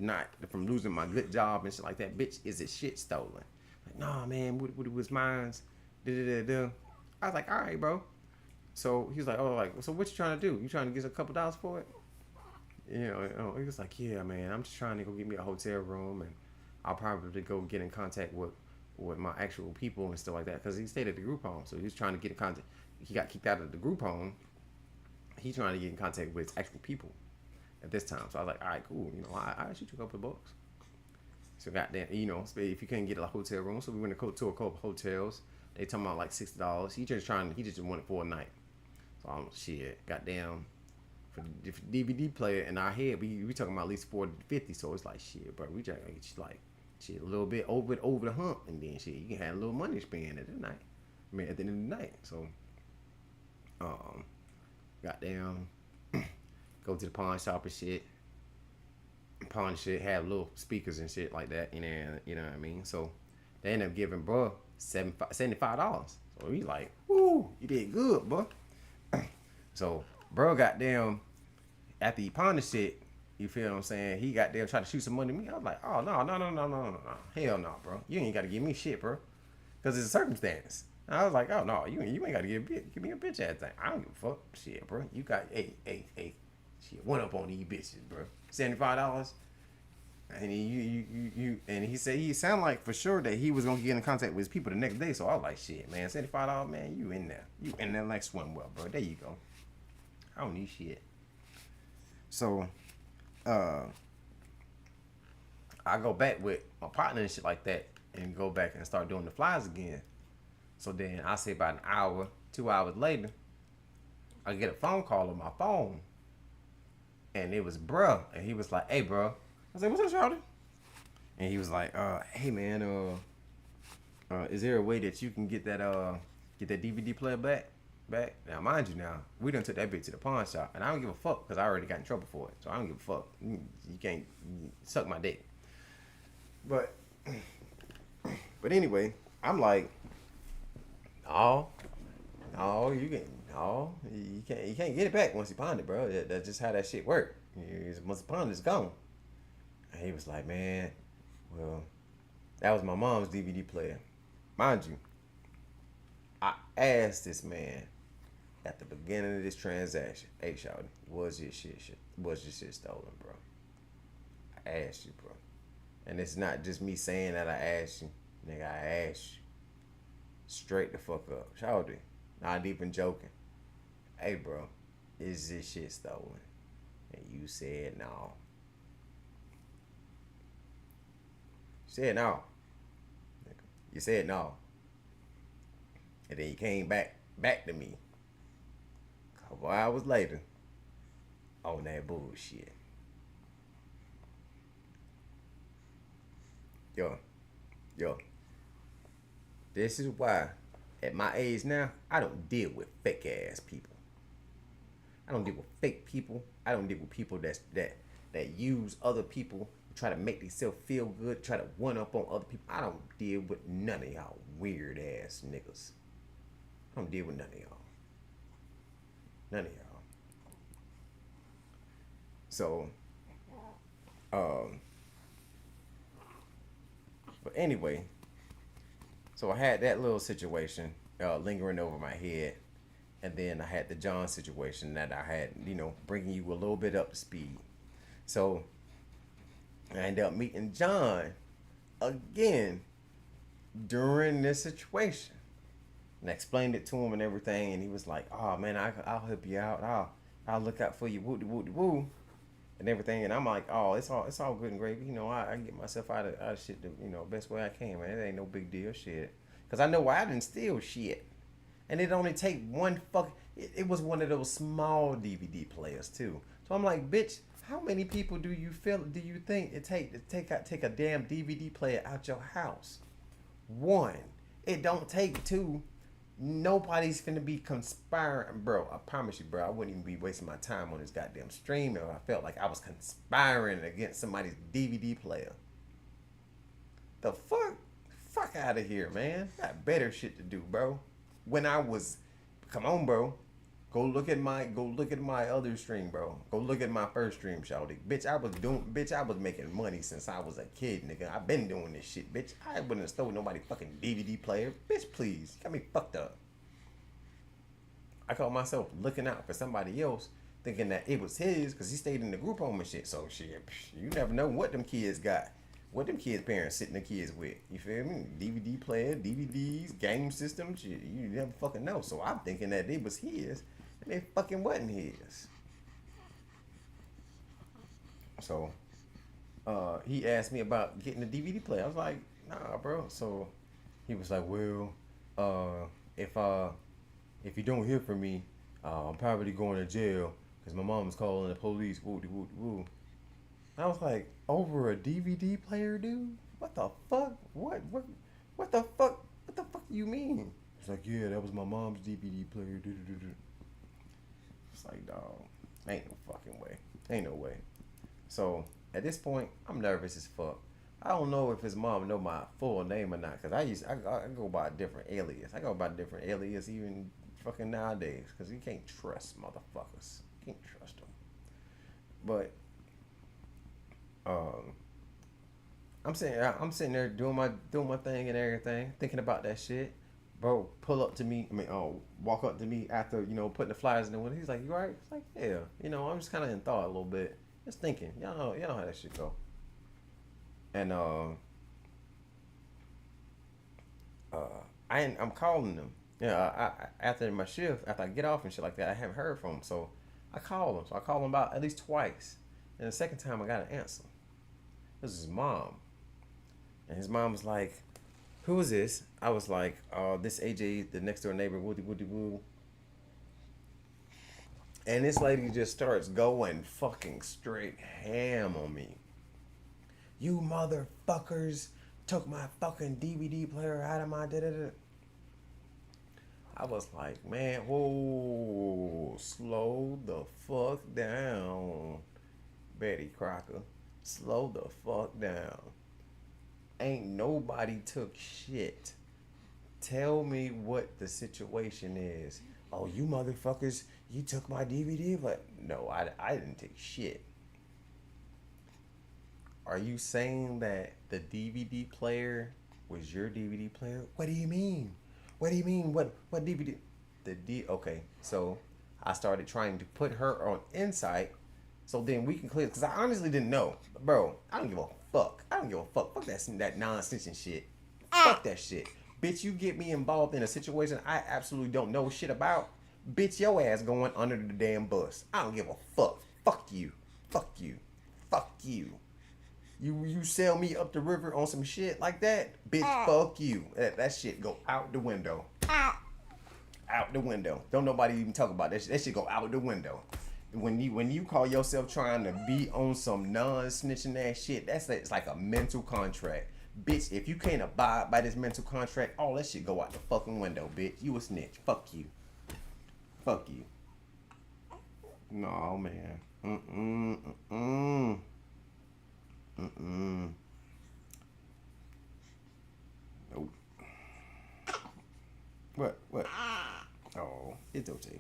losing my good job and shit like that. Bitch, is it shit stolen? Like, nah, man, what was mine's? I was like, all right, bro. So he was like, oh, like, so what you trying to do? You trying to get a couple dollars for it? You know, he was like, yeah, man, I'm just trying to go get me a hotel room, and I'll probably go get in contact with my actual people and stuff like that, because he stayed at the group home, so he was trying to get in contact. He got kicked out of the group home. He's trying to get in contact with actual people at this time. So I was like, all right, cool. You know, I'll shoot you a couple of bucks. So goddamn, you know, if you couldn't get a hotel room, so we went to a couple hotels. They talking about like $60. He just wanted for a night. So I'm shit, goddamn. For the DVD player in our head, we talking about at least 40 to 50. So it's like shit, bro. We just gotta get you like shit a little bit over the hump, and then shit, you can have a little money to spend at the night. I mean, at the end of the night. So, goddamn, go to the pawn shop and shit. Pawn shit, have little speakers and shit like that. You know what I mean. So they end up giving bro $75. So he's like, woo, you did good, bro. So bro, goddamn, after he pawned the shit, you feel what I'm saying? He goddamn tried to shoot some money at me. I was like, oh no, hell no, bro. You ain't gotta give me shit, bro, because it's a circumstance. And I was like, oh no, you ain't gotta give me a bitch ass thing. I don't give a fuck, shit, bro. You got hey, shit, one up on these bitches, bro. $75. And he said he sounded like for sure that he was gonna get in contact with his people the next day. So I was like, shit, man, $75, man, you in there like swim well, bro. There you go. I don't need shit. So, I go back with my partner and shit like that, and go back and start doing the flies again. So then I say about an hour, 2 hours later, I get a phone call on my phone, and it was bruh, and he was like, "Hey, bro." I was like, "What's up, Shawty?" And he was like, "Hey, man, is there a way that you can get that DVD player back?" Now, mind you, we done took that bitch to the pawn shop, and I don't give a fuck because I already got in trouble for it. So I don't give a fuck. You can't suck my dick. But anyway, I'm like, you can't get it back once you pawned it, bro. That's just how that shit work. Once you pawned it, it's gone. And he was like, man, well, That was my mom's DVD player. Mind you, I asked this man at the beginning of this transaction, hey, shawty, was your shit stolen, bro? I asked you, bro. And it's not just me saying that I asked you. Nigga, I asked you. Straight the fuck up. Shawty, not even joking. Hey, bro, is this shit stolen? And you said no. You said no. You said no. And then you came back to me a couple hours later on that bullshit. Yo. This is why at my age now, I don't deal with fake ass people. I don't deal with fake people. I don't deal with people that use other people, try to make themselves feel good, try to one up on other people. I don't deal with none of y'all weird ass niggas. I don't deal with none of y'all. None of y'all. So, but anyway, so I had that little situation lingering over my head. And then I had the John situation that I had, bringing you a little bit up to speed. So I ended up meeting John again during this situation. And I explained it to him and everything. And he was like, oh, man, I'll help you out. I'll look out for you, woo and everything. And I'm like, oh, it's all good and gravy. I get myself out of shit the best way I can, man. It ain't no big deal shit. Because I know I didn't steal shit. And it only take one it was one of those small DVD players too. So I'm like, bitch, how many people do you think it take to take a damn DVD player out your house? One. It don't take two. Nobody's finna be conspiring, bro. I promise you, bro. I wouldn't even be wasting my time on this goddamn stream if I felt like I was conspiring against somebody's DVD player. The fuck out of here, man. Got better shit to do, bro. When I was, come on, bro. Go look at my other stream, bro. Go look at my first stream, shawty. Bitch, I was making money since I was a kid, nigga. I've been doing this shit, bitch. I wouldn't have stole nobody fucking DVD player. Bitch, please. Got me fucked up. I caught myself looking out for somebody else, thinking that it was his, because he stayed in the group home and shit. So shit, you never know what them kids got. What them kids' parents sitting the kids with. You feel me? DVD player, DVDs, game system, shit. You never fucking know. So I'm thinking that it was his, and it fucking wasn't his. So he asked me about getting a DVD player. I was like, nah, bro. So he was like, well, if you don't hear from me, I'm probably going to jail because my mom's calling the police. Woo, woo, woo. I was like, over a DVD player, dude? What the fuck? What the fuck? What the fuck you mean? It's like, yeah, that was my mom's DVD player. It's like, dog, ain't no fucking way. Ain't no way. So, at this point, I'm nervous as fuck. I don't know if his mom know my full name or not, because I go by a different alias. I go by a different alias even fucking nowadays, because you can't trust motherfuckers. You can't trust them. But I'm sitting there doing my thing and everything, thinking about that shit. Bro, walk up to me after, putting the flyers in the window. He's like, you alright? It's like, yeah. I'm just kind of in thought a little bit. Just thinking. Y'all know how that shit go. And I'm calling them. After my shift, after I get off and shit like that, I haven't heard from him. So I call him. So I call him about at least twice. And the second time I got an answer. This is his mom. And his mom was like, who is this? I was like, this AJ, the next door neighbor, woody woo. And this lady just starts going fucking straight ham on me. You motherfuckers took my fucking DVD player out of my da-da-da. I was like, man, whoa, slow the fuck down, Betty Crocker. Slow the fuck down. Ain't nobody took shit. Tell me what the situation is. Oh, you motherfuckers, you took my DVD, but no, I didn't take shit. Are you saying that the DVD player was your DVD player? What do you mean? What do you mean? What DVD? Okay, so I started trying to put her on Insight, so then we can clear. Because I honestly didn't know, bro. I don't give a fuck. I don't give a fuck. Fuck that nonsense and shit. Fuck that shit, bitch. You get me involved in a situation I absolutely don't know shit about. Bitch, your ass going under the damn bus. I don't give a fuck. Fuck you. Fuck you. Fuck you. You sell me up the river on some shit like that, bitch. Fuck you. That shit go out the window. Out the window. Don't nobody even talk about that shit. That shit go out the window. When you call yourself trying to be on some non-snitching ass shit, it's like a mental contract. Bitch, if you can't abide by this mental contract, all that shit go out the fucking window, bitch. You a snitch. Fuck you. Fuck you. No, man. Nope. What? Oh, it's okay.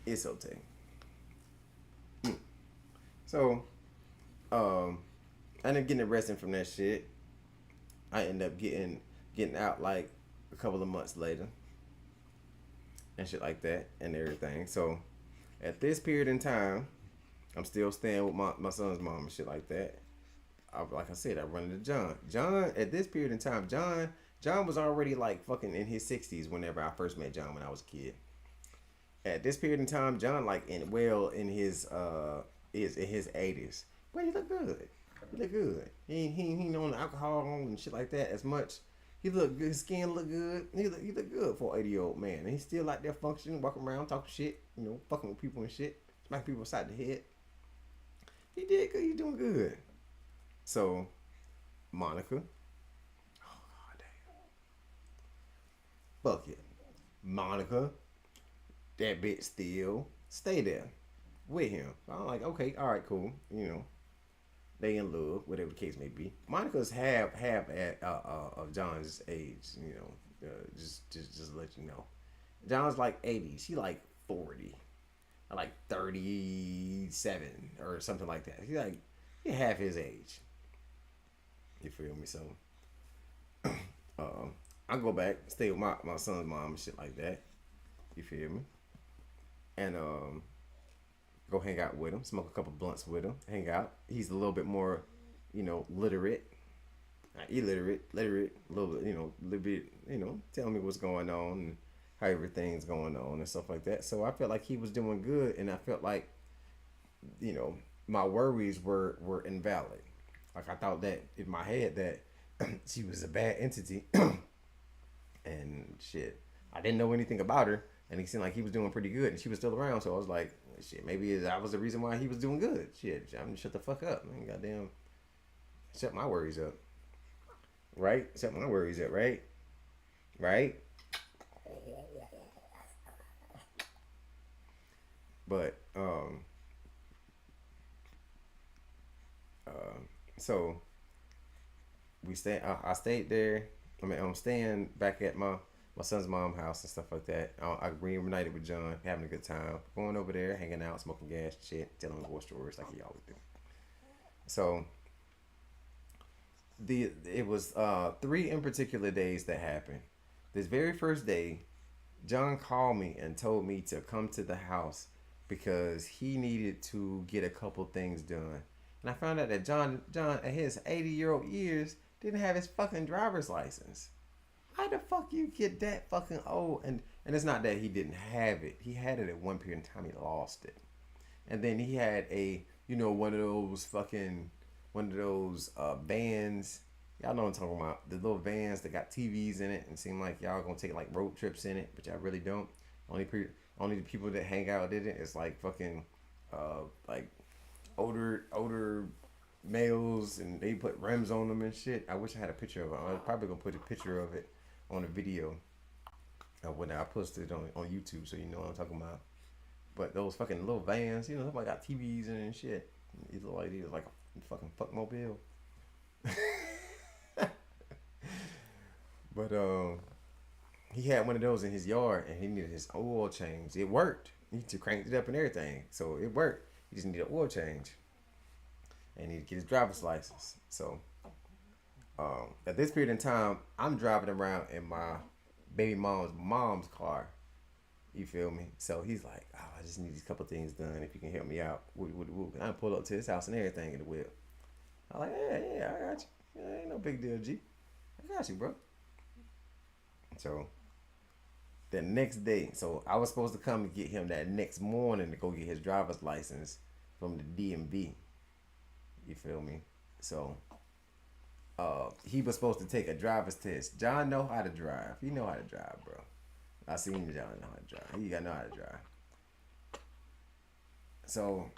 It's okay. So, I ended up getting arrested from that shit. I ended up getting out like a couple of months later. And shit like that and everything. So, at this period in time, I'm still staying with my son's mom and shit like that. Like I said, I run into John. John, at this period in time, John was already like fucking in his 60s whenever I first met John when I was a kid. At this period in time, John like in his 80s. But he look good. He look good. He ain't on alcohol and shit like that as much. He look good. His skin look good. He look good for an 80-year-old man. And he's still like there functioning, walking around, talking shit, fucking with people and shit, smacking people upside the head. He did good. He's doing good. So, Monica. Oh, God damn. Fuck it. Monica. That bitch still stay there with him. I'm like, okay, all right, cool. They in love, whatever the case may be. Monica's half of John's age. Just to let you know. John's like 80. She like 40. Like 37 or something like that. He half his age. You feel me? So I go back, stay with my son's mom and shit like that. You feel me? And go hang out with him, smoke a couple blunts with him, hang out. He's a little bit more, literate. Illiterate, a little bit, telling me what's going on and how everything's going on and stuff like that. So I felt like he was doing good, and I felt like, my worries were invalid. Like I thought that in my head that she was a bad entity, and shit. I didn't know anything about her, and he seemed like he was doing pretty good, and she was still around. So I was like, shit, maybe that was the reason why he was doing good. Shit, I'm gonna shut the fuck up, man. Goddamn, shut my worries up. Right? Shut my worries up, right? Right? But so I stayed there. I'm staying back at my son's mom's house and stuff like that. I reunited with John, having a good time, going over there, hanging out, smoking gas, shit, telling war stories like he always do. So it was 3 in particular days that happened. This very first day, John called me and told me to come to the house because he needed to get a couple things done. And I found out that John at his 80-year-old years didn't have his fucking driver's license. How the fuck you get that fucking old? And it's not that he didn't have it. He had it at one period in time. He lost it. And then he had one of those vans. Y'all know what I'm talking about. The little vans that got TVs in it and seem like y'all gonna take like road trips in it, but y'all really don't. Only the people that hang out in it is like fucking like older males, and they put rims on them and shit. I wish I had a picture of it. I was probably gonna put a picture of it on a video when I posted it on YouTube, so you know what I'm talking about. But those fucking little vans, somebody got TVs in it and shit. It look like a fucking fuck mobile. But he had one of those in his yard, and he needed his oil change. It worked. He cranked it up and everything, so it worked. He just need an oil change, and he need to get his driver's license. So, at this period in time, I'm driving around in my baby mom's car. You feel me? So he's like, oh, I just need these couple things done. If you can help me out, I pull up to his house and everything in the whip. I'm like, yeah, I got you. Yeah, ain't no big deal, G. I got you, bro. So the next day, so I was supposed to come and get him that next morning to go get his driver's license from the DMV. You feel me? So he was supposed to take a driver's test. John know how to drive. He know how to drive, bro. I seen John know how to drive. He got know how to drive. So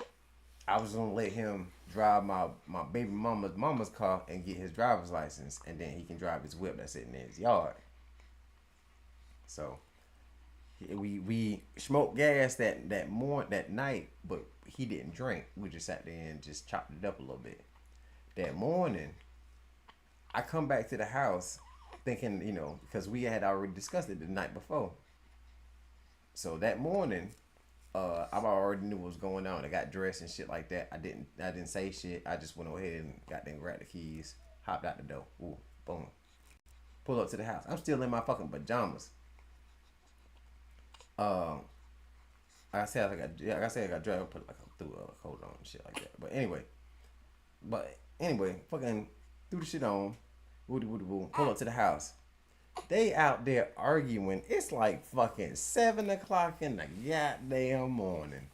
I was gonna let him drive my baby mama's car and get his driver's license, and then he can drive his whip that's sitting in his yard. So we smoked gas that night, but he didn't drink. We just sat there and just chopped it up a little bit. That morning, I come back to the house thinking, because we had already discussed it the night before. So that morning, I already knew what was going on. I got dressed and shit like that. I didn't say shit. I just went ahead and got them, grabbed the keys, hopped out the door. Ooh, boom. Pull up to the house. I'm still in my fucking pajamas. I said I got dressed, put threw a coat on and shit like that. But anyway, fucking threw the shit on. Woody woo. Pull up to the house. They out there arguing. It's like fucking 7 o'clock in the goddamn morning.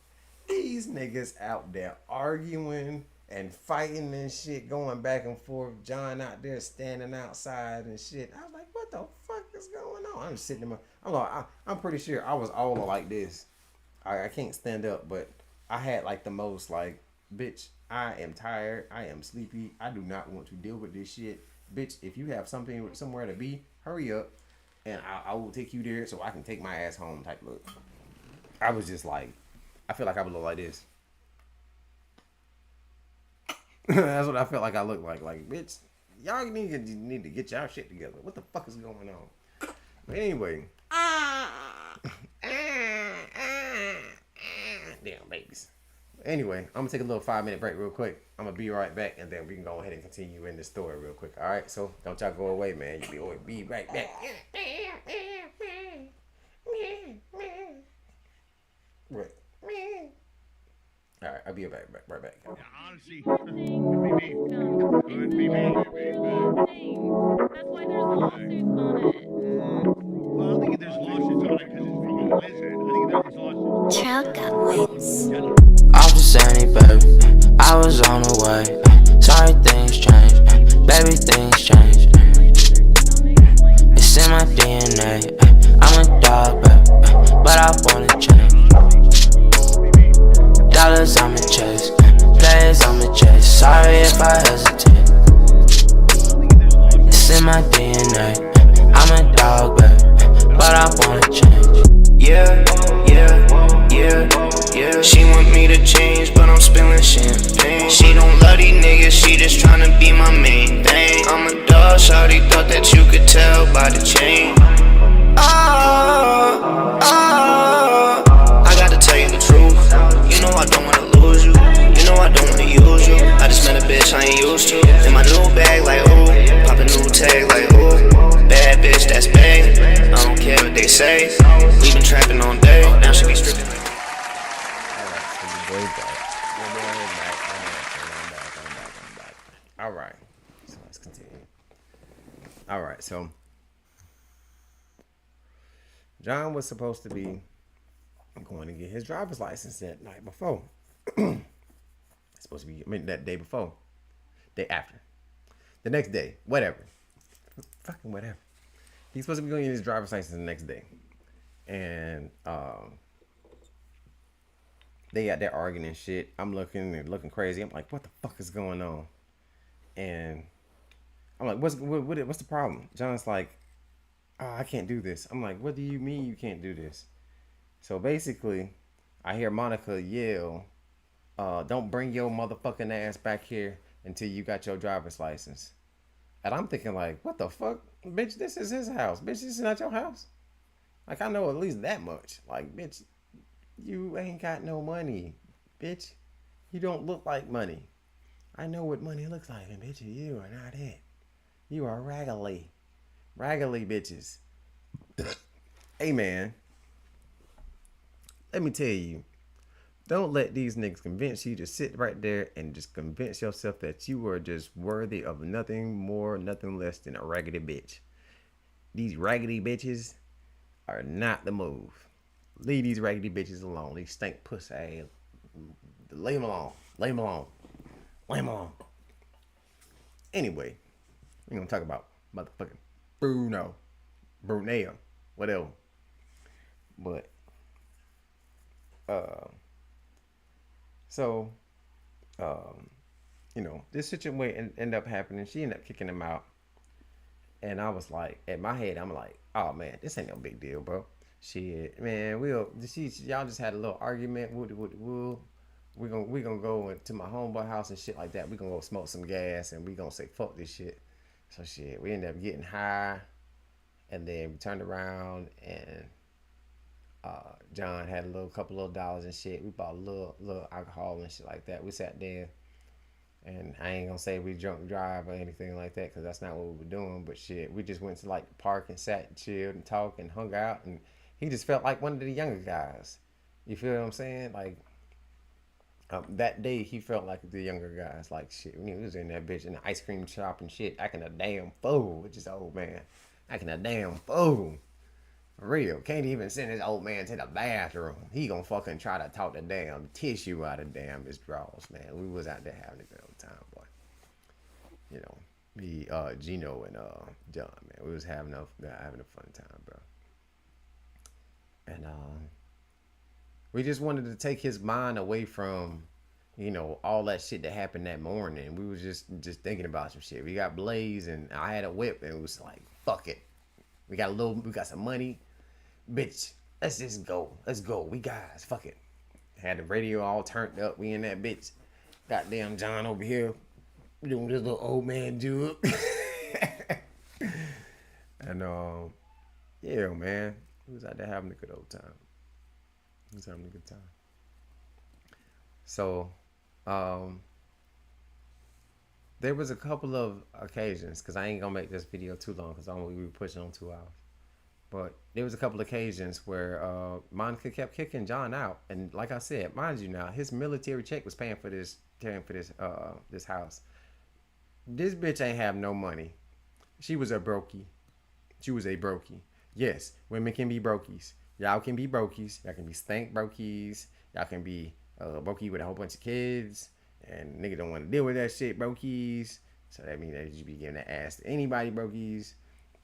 These niggas out there arguing and fighting and shit, going back and forth. John out there standing outside and shit. I was like, what the fuck is going on? I'm just sitting in I'm pretty sure I was all like this. I can't stand up, but I had like the most like, bitch, I am tired. I am sleepy. I do not want to deal with this shit. Bitch, if you have somewhere to be, hurry up, and I will take you there so I can take my ass home type look. I was just like, I feel like I would look like this. That's what I felt like I looked like. Like, bitch, y'all need to get y'all shit together. What the fuck is going on? But anyway. Damn babies. Anyway, I'm gonna take a little 5-minute break real quick. I'm gonna be right back, and then we can go ahead and continue in the story real quick. All right, so don't y'all go away, man. You'll be right back. Right. All right, I'll be right back. Yeah, honestly, Thing. could be me. Could be me. That's why there's lawsuits on it. Well, I don't think there's lawsuits on it because it's from a lizard. I think there's lawsuits. Child got wings. Off the Sunny, baby, I was on the way. Sorry, things changed, baby, things changed. It's in my DNA. I'm a dog, baby, but I wanna change. Dollars I'ma chase, players I'ma chase. Sorry if I hesitate. It's in my DNA. I'm a dog, baby, but I wanna change. Yeah. She want me to change, but I'm spilling champagne. She don't love these niggas, she just tryna be my main thing. I'm a dog, shawty thought that you could tell by the chain. I gotta tell you the truth. You know I don't wanna lose you. You know I don't wanna use you. I just met a bitch I ain't used to. In my new bag, like ooh. Pop a new tag, like ooh. Bad bitch, that's bae. I don't care what they say. We been trapping all day. Now she be stripping. All right, so let's continue. All right, so John was supposed to be going to get his driver's license that night before. That day before, day after, the next day, whatever, fucking whatever. He's supposed to be going to get his driver's license the next day, and they out there arguing and shit. I'm looking crazy. I'm like, what the fuck is going on? And I'm like, what's the problem? John's like, oh, I can't do this. I'm like, what do you mean you can't do this? So basically, I hear Monica yell, don't bring your motherfucking ass back here until you got your driver's license. And I'm thinking like, what the fuck? Bitch, this is his house. Bitch, this is not your house. Like, I know at least that much. Like, bitch, you ain't got no money, bitch. You don't look like money. I know what money looks like, and bitch, you are not it. You are raggedy. Raggedy bitches. Hey, man. Let me tell you. Don't let these niggas convince you to sit right there and just convince yourself that you are just worthy of nothing more, nothing less than a raggedy bitch. These raggedy bitches are not the move. Leave these raggedy bitches alone. These stink pussy ass. Leave them alone. Leave them alone. Leave them alone. Anyway, we're gonna talk about motherfucking Brunel, whatever. But so this situation ended up happening. She ended up kicking him out, and I was like, at my head, I'm like, oh man, this ain't no big deal, bro. Shit, man, y'all just had a little argument. We gonna go into my homeboy house and shit like that. We gonna go smoke some gas and we gonna say fuck this shit. So shit, we ended up getting high, and then we turned around and John had a couple little dollars and shit. We bought a little alcohol and shit like that. We sat there, and I ain't gonna say we drunk drive or anything like that, because that's not what we were doing. But shit, we just went to like the park and sat and chilled and talked and hung out, and he just felt like one of the younger guys. You feel what I'm saying? Like that day, he felt like the younger guys. Like shit, when he was in that bitch in the ice cream shop and shit, acting a damn fool. Which is old man, acting a damn fool. For real, can't even send his old man to the bathroom. He gonna fucking try to talk the damn tissue out of damn his drawers, man. We was out there having a good old time, boy. You know, me, Gino, and John, man. We was having a fun time, bro. And we just wanted to take his mind away from, all that shit that happened that morning. We was just thinking about some shit. We got Blaze, and I had a whip, and it was like, fuck it. We got some money. Bitch, let's just go. Let's go. We guys, fuck it. Had the radio all turned up. We in that bitch. Goddamn John over here doing this little old man jug. And yeah, man. We was out there having a good old time. We was having a good time. So, there was a couple of occasions, because I ain't gonna make this video too long, because we were pushing on 2 hours. But there was a couple of occasions where Monica kept kicking John out, and like I said, mind you, now his military check was paying for this house. This bitch ain't have no money. She was a brokey. Yes, women can be brokies. Y'all can be brokies. Y'all can be stank brokies. Y'all can be brokey with a whole bunch of kids, and nigga don't want to deal with that shit, brokies. So that means that you be giving that ass to anybody, brokies.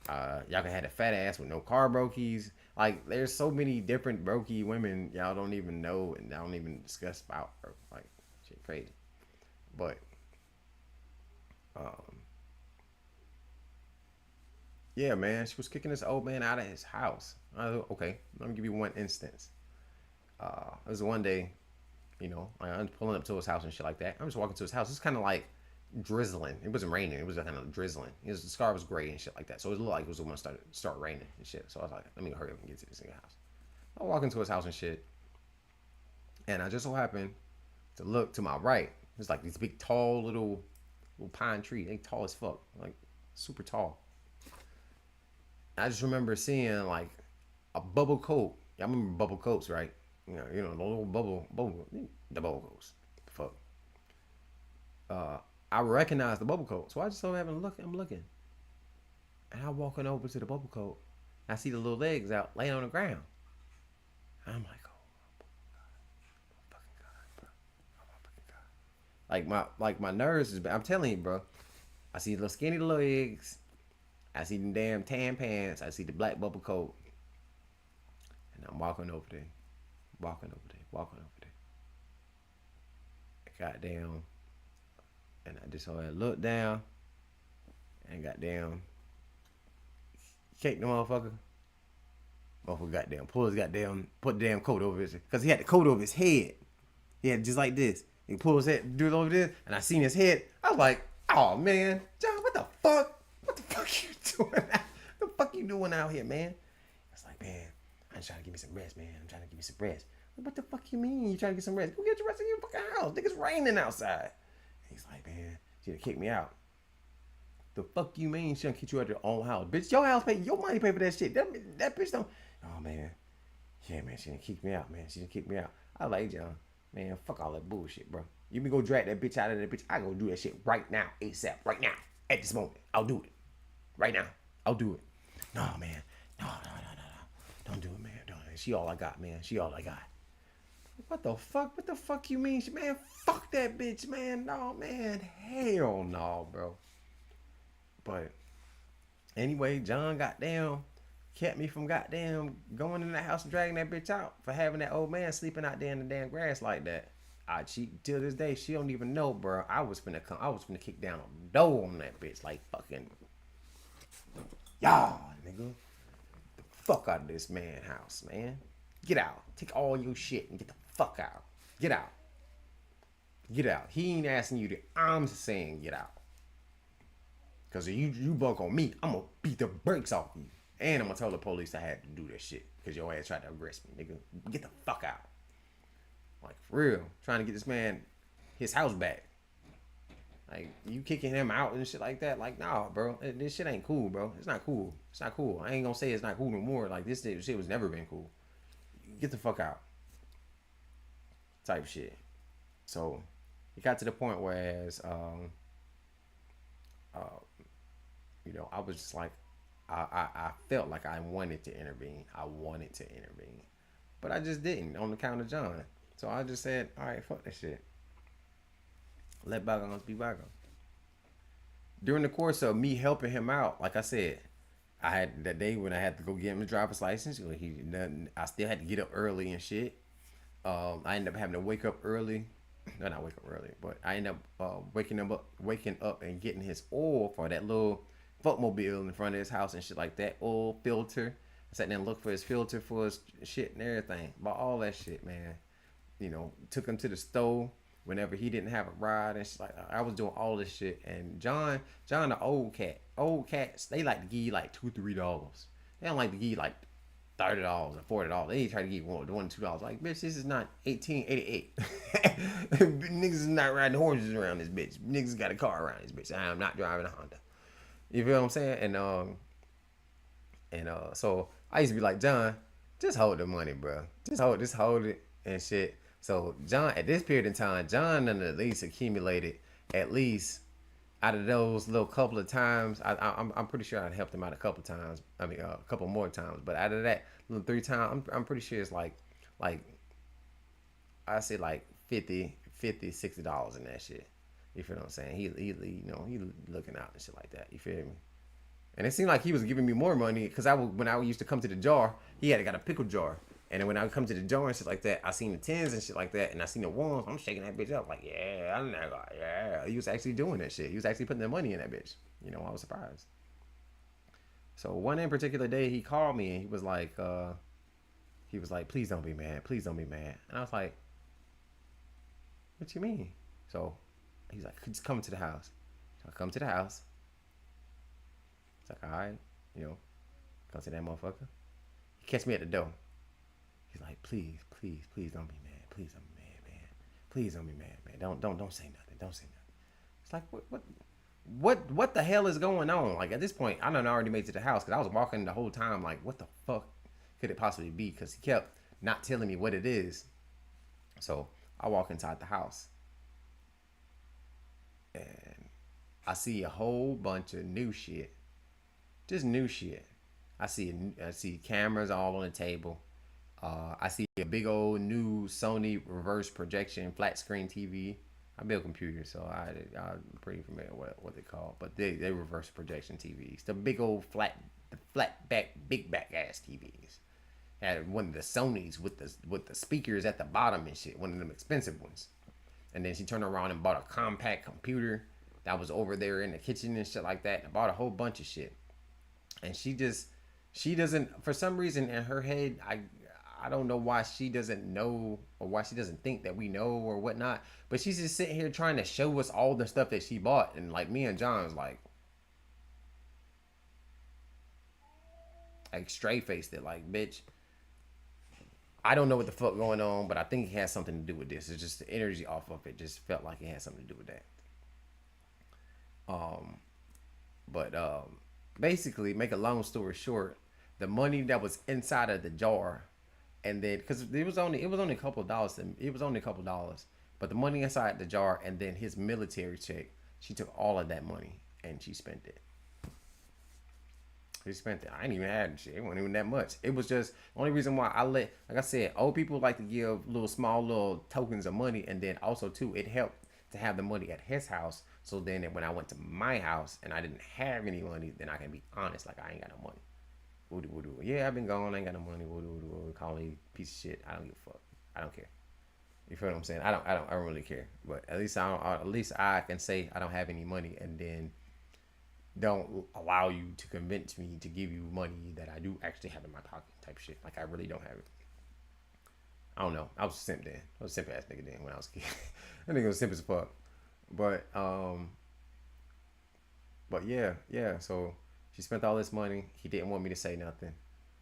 Y'all can have a fat ass with no car, brokies. Like, there's so many different brokey women y'all don't even know and y'all don't even discuss about, bro. Like, shit crazy. But yeah, man, she was kicking this old man out of his house. Okay, let me give you one instance. It was one day, I'm pulling up to his house and shit like that. I'm just walking to his house. It's kind of like drizzling. It wasn't raining. It was kind of drizzling. The sky was gray and shit like that. So it looked like it was going to start raining and shit. So I was like, let me hurry up and get to this nigga house. I walk into his house and shit, and I just so happened to look to my right. It's like these big, tall, little pine tree. They tall as fuck, like super tall. I just remember seeing like a bubble coat. Y'all remember bubble coats, right? The little bubble coats. Fuck. I recognize the bubble coat, so I just so happen to look. I'm looking, and I'm walking over to the bubble coat. I see the little legs out laying on the ground. I'm like, oh my fucking god, bro! Oh my fucking god! Like my nerves is bad. I'm telling you, bro. I see the skinny legs. I see the damn tan pants. I see the black bubble coat, and I'm walking over there. Goddamn. And I just look down and goddamn kick the motherfucker. Motherfucker goddamn put the damn coat over his, because he had the coat over his head. He had just like this. He pulled his head, do it over this, and I seen his head. I was like, oh man, John, what the fuck? What the fuck you doing? What the fuck you doing out here, man? I was like, man, I'm trying to give me some rest, man. I'm trying to give me some rest. What the fuck you mean? You trying to get some rest? Go get your rest in your fucking house. Nigga, it's raining outside. He's like, man, she done kicked me out. The fuck you mean she done kick you out of your own house? Bitch, your house pay, your money pay for that shit. That bitch don't. Oh, man. Yeah, man, she done kicked me out, man. She done kicked me out. I like John. Man, fuck all that bullshit, bro. You be go drag that bitch out of that bitch. I go do that shit right now, ASAP, right now, at this moment. I'll do it. Right now. I'll do it. No, man. No. Don't do it, man. Don't. She all I got, man. She all I got. What the fuck? What the fuck you mean? Man, fuck that bitch, man. No, man. Hell no, bro. But anyway, John goddamn kept me from goddamn going in that house and dragging that bitch out for having that old man sleeping out there in the damn grass like that. She till this day she don't even know, bro. I was finna kick down a door on that bitch like fucking y'all, nigga. The fuck out of this man house, man. Get out. Take all your shit and get the fuck out. Get out. Get out. He ain't asking you to. I'm saying get out. Cause if you bunk on me, I'm gonna beat the brakes off you. And I'm gonna tell the police I had to do that shit. Cause your ass tried to arrest me, nigga. Get the fuck out. Like, for real. Trying to get this man his house back. Like, you kicking him out and shit like that. Like, nah, bro. This shit ain't cool, bro. It's not cool. It's not cool. I ain't gonna say it's not cool no more. Like, this shit was never been cool. Get the fuck out. Type shit. So, it got to the point whereas, you know, I was just like, I felt like I wanted to intervene. I wanted to intervene. But I just didn't on the count of John. So I just said, all right, fuck that shit. Let bygones be bygones. During the course of me helping him out, like I said, I had that day when I had to go get him his driver's license. I still had to get up early and shit. I ended up having to wake up early. No, not wake up early, but I ended up waking up and getting his oil for that little fuckmobile in front of his house and shit like that. Oil filter. I sat there and looked for his filter for his shit and everything. Bought all that shit, man. You know, took him to the store whenever he didn't have a ride and shit like that. I was doing all this shit. And John, the old cat. Old cats, they like to give you like $2-3. They don't like to give you like $30 or $40. They try to give you $1-2. Like, bitch, this is not 1888. Niggas is not riding horses around this bitch. Niggas got a car around this bitch. I am not driving a Honda. You feel what I'm saying? And so I used to be like, John, just hold the money, bro. Just hold it and shit. So John, at this period in time, John done at least accumulated at least out of those little couple of times. I'm pretty sure I helped him out a couple of times. I mean, a couple more times. But out of that little 3 times, I'm pretty sure it's like I say like $50-$60 in that shit. You feel what I'm saying? He you know, he looking out and shit like that. You feel me? And it seemed like he was giving me more money because when I used to come to the jar, he had got a pickle jar. And then when I would come to the jar and shit like that, I seen the 10s and shit like that, and I seen the 1s. I'm shaking that bitch up like, yeah, I'm not like, yeah. He was actually doing that shit. He was actually putting the money in that bitch. You know, I was surprised. So one in particular day, he called me and he was like, please don't be mad. Please don't be mad. And I was like, what you mean? So he's like, just come to the house. So I come to the house. It's like, all right, you know, come to that motherfucker. He catch me at the door. He's like, please don't be mad. Please don't be mad, man. Please don't be mad, man. Don't say nothing. Don't say nothing. It's like, what the hell is going on? Like, at this point, I done already made it to the house because I was walking the whole time like, what the fuck could it possibly be? Because he kept not telling me what it is. So I walk inside the house and I see a whole bunch of new shit. Just new shit. I see cameras all on the table. I see a big old new Sony reverse projection flat screen TV. I build computers, so I'm pretty familiar with what they call. But they reverse projection TVs. The big old flat back, big back ass TVs. Had one of the Sonys with the speakers at the bottom and shit. One of them expensive ones. And then she turned around and bought a compact computer that was over there in the kitchen and shit like that. And bought a whole bunch of shit. And she doesn't, for some reason in her head, I don't know why she doesn't know or why she doesn't think that we know or whatnot. But she's just sitting here trying to show us all the stuff that she bought. And like me and John was like straight faced it like, bitch, I don't know what the fuck going on, but I think it has something to do with this. It's just the energy off of it just felt like it had something to do with that. But basically, make a long story short, the money that was inside of the jar, and then because it was only a couple of dollars, but the money inside the jar, and then his military check, she took all of that money and she spent it. She spent it. I ain't even had shit. It wasn't even that much. It was just the only reason why like I said, old people like to give small tokens of money, and then also too, it helped to have the money at his house. So then when I went to my house and I didn't have any money, then I can be honest, like I ain't got no money. Woo-doo. Yeah, I've been gone. I ain't got no money. Woo-doo. Call me piece of shit. I don't give a fuck. I don't care. You feel what I'm saying? I don't really care. But at least I can say I don't have any money, and then don't allow you to convince me to give you money that I do actually have in my pocket type shit. Like I really don't have it. I don't know. I was a simp then. I was a simp ass nigga then when I was a kid. That nigga was simp as fuck. But yeah. So she spent all this money. He didn't want me to say nothing.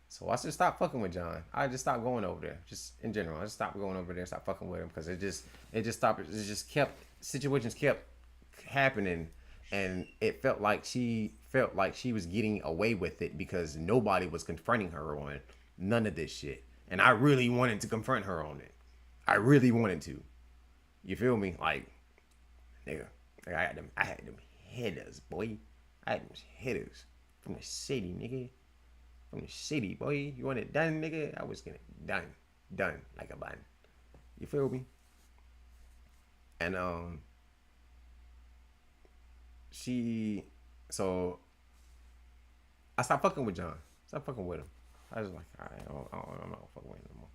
So I just stopped fucking with John. I just stopped going over there. Just in general. I just stopped going over there, stopped fucking with him, because situations kept happening, and it felt like she was getting away with it because nobody was confronting her on none of this shit. And I really wanted to confront her on it. I really wanted to. You feel me? Like, nigga, I had them hitters, boy. I had them hitters from the city, nigga. From the city, boy. You want it done, nigga? I was getting it done like a bun. You feel me? And so I stopped fucking with John. Stopped fucking with him. I was like, I'm not fucking with him no more.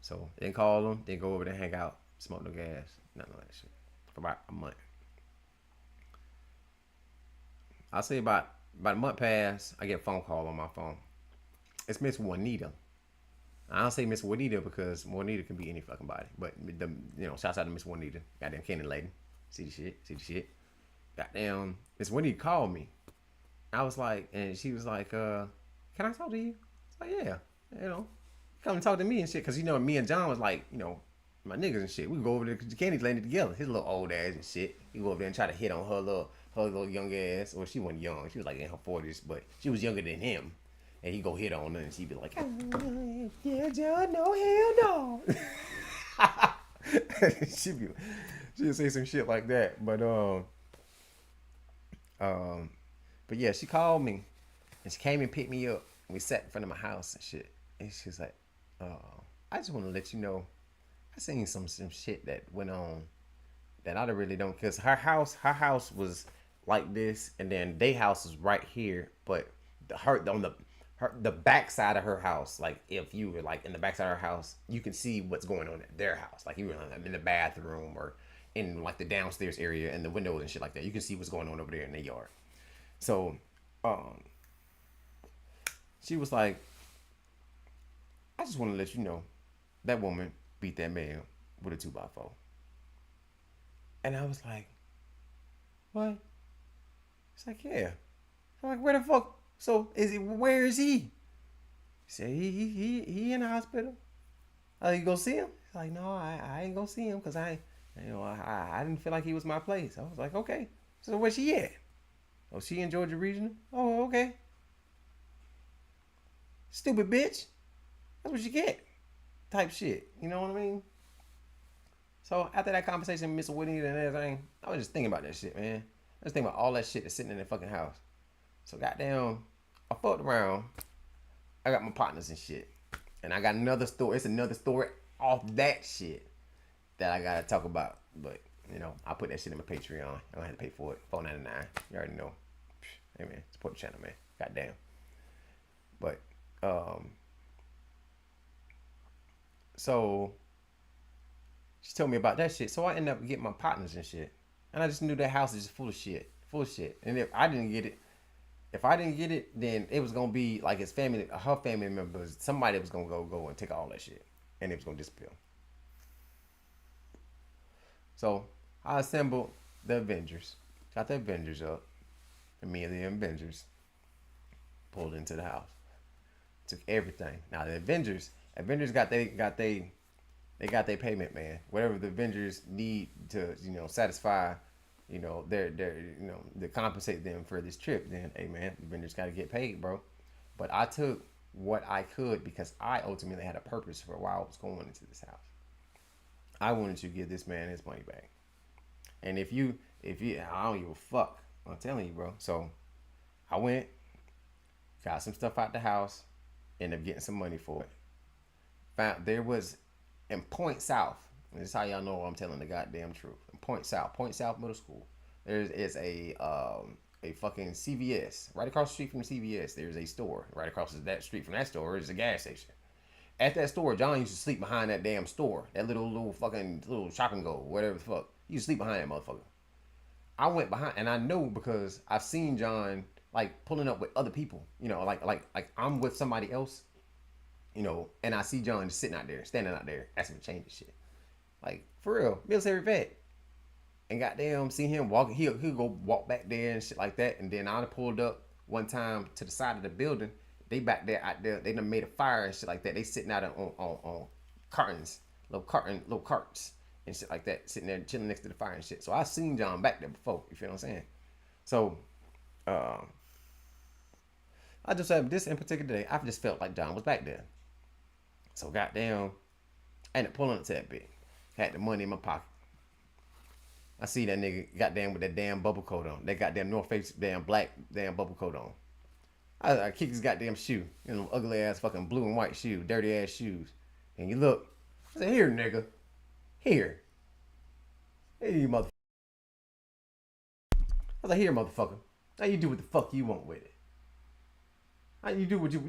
So didn't call him. Didn't go over there, hang out, smoke no gas, none of that shit for about a month. I'll say about a month passed, I get a phone call on my phone. It's Miss Juanita. I don't say Miss Juanita because Juanita can be any fucking body. But shouts out to Miss Juanita. Goddamn Candy lady. See the shit. Goddamn Miss Juanita called me. I was like, and she was like, can I talk to you? I was like, yeah. Come and talk to me and shit. Cause me and John was like, my niggas and shit. We go over there to Candy lady together. His little old ass and shit. We go over there and try to hit on her little young ass. Well, she wasn't young. She was like in her 40s, but she was younger than him. And he go hit on her, and she be like, yeah, John, no, hell no. She'll say some shit like that. But yeah, she called me, and she came and picked me up. And we sat in front of my house and shit. And she was like, I just want to let you know, I seen some shit that went on that I really don't, because her house was like this, and then their house is right here, but the back side of her house, like if you were like in the back side of her house, you can see what's going on at their house. Like you were in the bathroom or in like the downstairs area and the windows and shit like that. You can see what's going on over there in the yard. So, she was like, I just want to let you know that woman beat that man with a 2x4. And I was like, what? It's like, yeah. I'm like, where the fuck? So where is he? He said he in the hospital. You go see him? He's like, no, I ain't gonna see him because I didn't feel like he was my place. I was like, okay. So where's she at? Oh, she in Georgia Regional? Oh, okay. Stupid bitch. That's what you get. Type shit. You know what I mean? So after that conversation with Miss Whitney and everything, I was just thinking about that shit, man. I was thinking about all that shit that's sitting in that fucking house. So goddamn, I fucked around. I got my partners and shit. And I got another story. It's another story off that shit that I gotta talk about. But, I'll put that shit in my Patreon. I don't have to pay for it. $4.99. You already know. Hey man, support the channel, man. Goddamn. But, so she told me about that shit. So I ended up getting my partners and shit. And I just knew that house is just full of shit. And if I didn't get it, then it was gonna be like his family, her family members, somebody was gonna go and take all that shit, and it was gonna disappear. So I assembled the Avengers, got the Avengers up, and me and the Avengers pulled into the house, took everything. Now the Avengers, Avengers got they got their payment, man. Whatever the Avengers need to, satisfy, their to compensate them for this trip, then hey man, the Avengers gotta get paid, bro. But I took what I could because I ultimately had a purpose for why I was going into this house. I wanted to give this man his money back. And if you I don't give a fuck. I'm telling you, bro. So I went, got some stuff out the house, ended up getting some money for it. Found there was in Point South. And this is how y'all know I'm telling the goddamn truth. In Point South Middle School, there is a fucking CVS right across the street from the CVS. There's a store right across that street from that store is a gas station. At that store, John used to sleep behind that damn store, that little fucking little shop and go, whatever the fuck. He used to sleep behind that motherfucker. I went behind, and I know because I've seen John like pulling up with other people, like I'm with somebody else, and I see John just sitting out there, standing out there, asking for change and shit. Like, for real, military vet. And goddamn, see him walking, he'll go walk back there and shit like that. And then I pulled up one time to the side of the building. They back there out there, they done made a fire and shit like that. They sitting out on cartons, little carts and shit like that, sitting there chilling next to the fire and shit. So I seen John back there before, you feel what I'm saying? So, I just had this in particular day, I just felt like John was back there. So goddamn, I ended up pulling up to that bit. Had the money in my pocket. I see that nigga goddamn with that damn bubble coat on. That goddamn North Face damn black damn bubble coat on. I kick his goddamn shoe. Ugly ass fucking blue and white shoe. Dirty ass shoes. And you look. I said, here, nigga. Here. Here, you motherfucker. I was like, here, motherfucker. Now you do what the fuck you want with it. How you do what you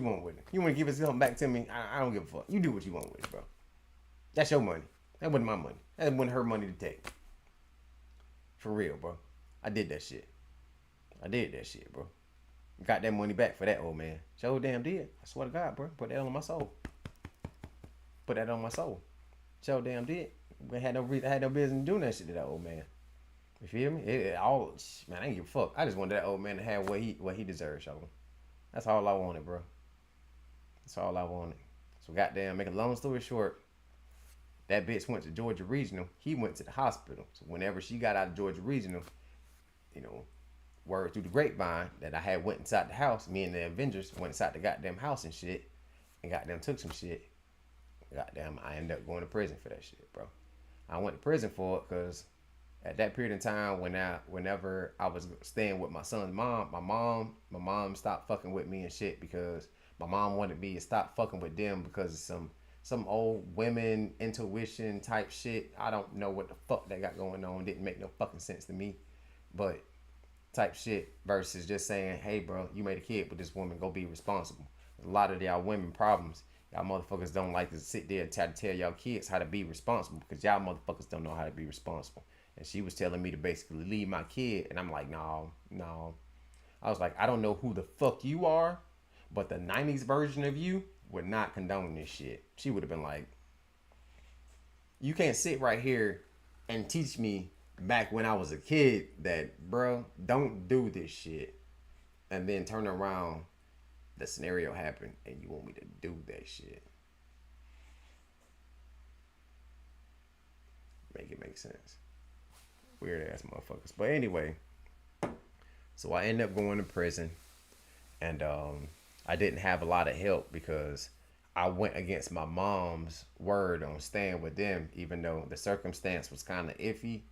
want with it. You want to give it something back to me? I don't give a fuck. You do what you want with it, bro. That's your money. That wasn't my money. That wasn't her money to take. For real, bro. I did that shit. Bro. Got that money back for that old man. Sure damn did. I swear to God, bro. Put that on my soul. Sure damn did. I had no business doing that shit to that old man. You feel me? Man, I ain't give a fuck. I just wanted that old man to have what he deserved, y'all. That's all I wanted, bro. That's all I wanted. So goddamn, make a long story short, that bitch went to Georgia Regional. He went to the hospital. So whenever she got out of Georgia Regional, word through the grapevine that I had went inside the house, me and the Avengers went inside the goddamn house and shit, and goddamn took some shit. Goddamn, I ended up going to prison for that shit, bro. I went to prison for it because at that period of time, whenever I was staying with my son's mom, my mom stopped fucking with me and shit because my mom wanted me to stop fucking with them because of some old women intuition type shit. I don't know what the fuck they got going on. Didn't make no fucking sense to me. But type shit versus just saying, hey bro, you made a kid with this woman, go be responsible. A lot of y'all women problems. Y'all motherfuckers don't like to sit there and try to tell y'all kids how to be responsible because y'all motherfuckers don't know how to be responsible. And she was telling me to basically leave my kid. And I'm like, no. I was like, I don't know who the fuck you are, but the 90s version of you would not condone this shit. She would have been like, you can't sit right here and teach me back when I was a kid that, bro, don't do this shit. And then turn around, the scenario happened, and you want me to do that shit. Make it make sense. Weird ass motherfuckers. But anyway, so I ended up going to prison, and I didn't have a lot of help because I went against my mom's word on staying with them, even though the circumstance was kind of iffy.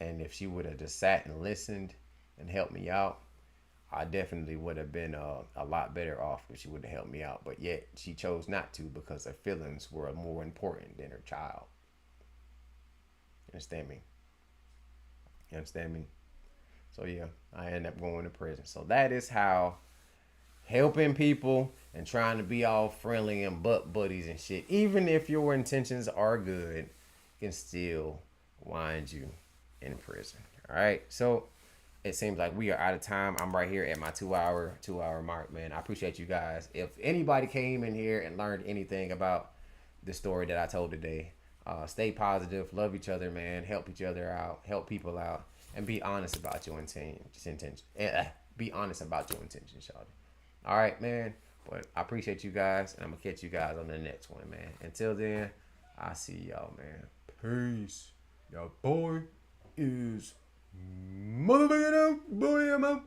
And if she would have just sat and listened and helped me out, I definitely would have been a lot better off if she would have helped me out. But yet she chose not to because her feelings were more important than her child. You understand me? So yeah, I ended up going to prison. So that is how helping people and trying to be all friendly and butt buddies and shit, even if your intentions are good, can still wind you in prison. All right. So it seems like we are out of time. I'm right here at my 2 hour mark, man. I appreciate you guys. If anybody came in here and learned anything about the story that I told today, stay positive, love each other, man. Help each other out, help people out, and be honest about your intention. Be honest about your intentions, y'all. All right, man. But I appreciate you guys, and I'm gonna catch you guys on the next one, man. Until then, I'll see y'all, man. Peace. Your boy is motherfucking out. Boy, I'm out.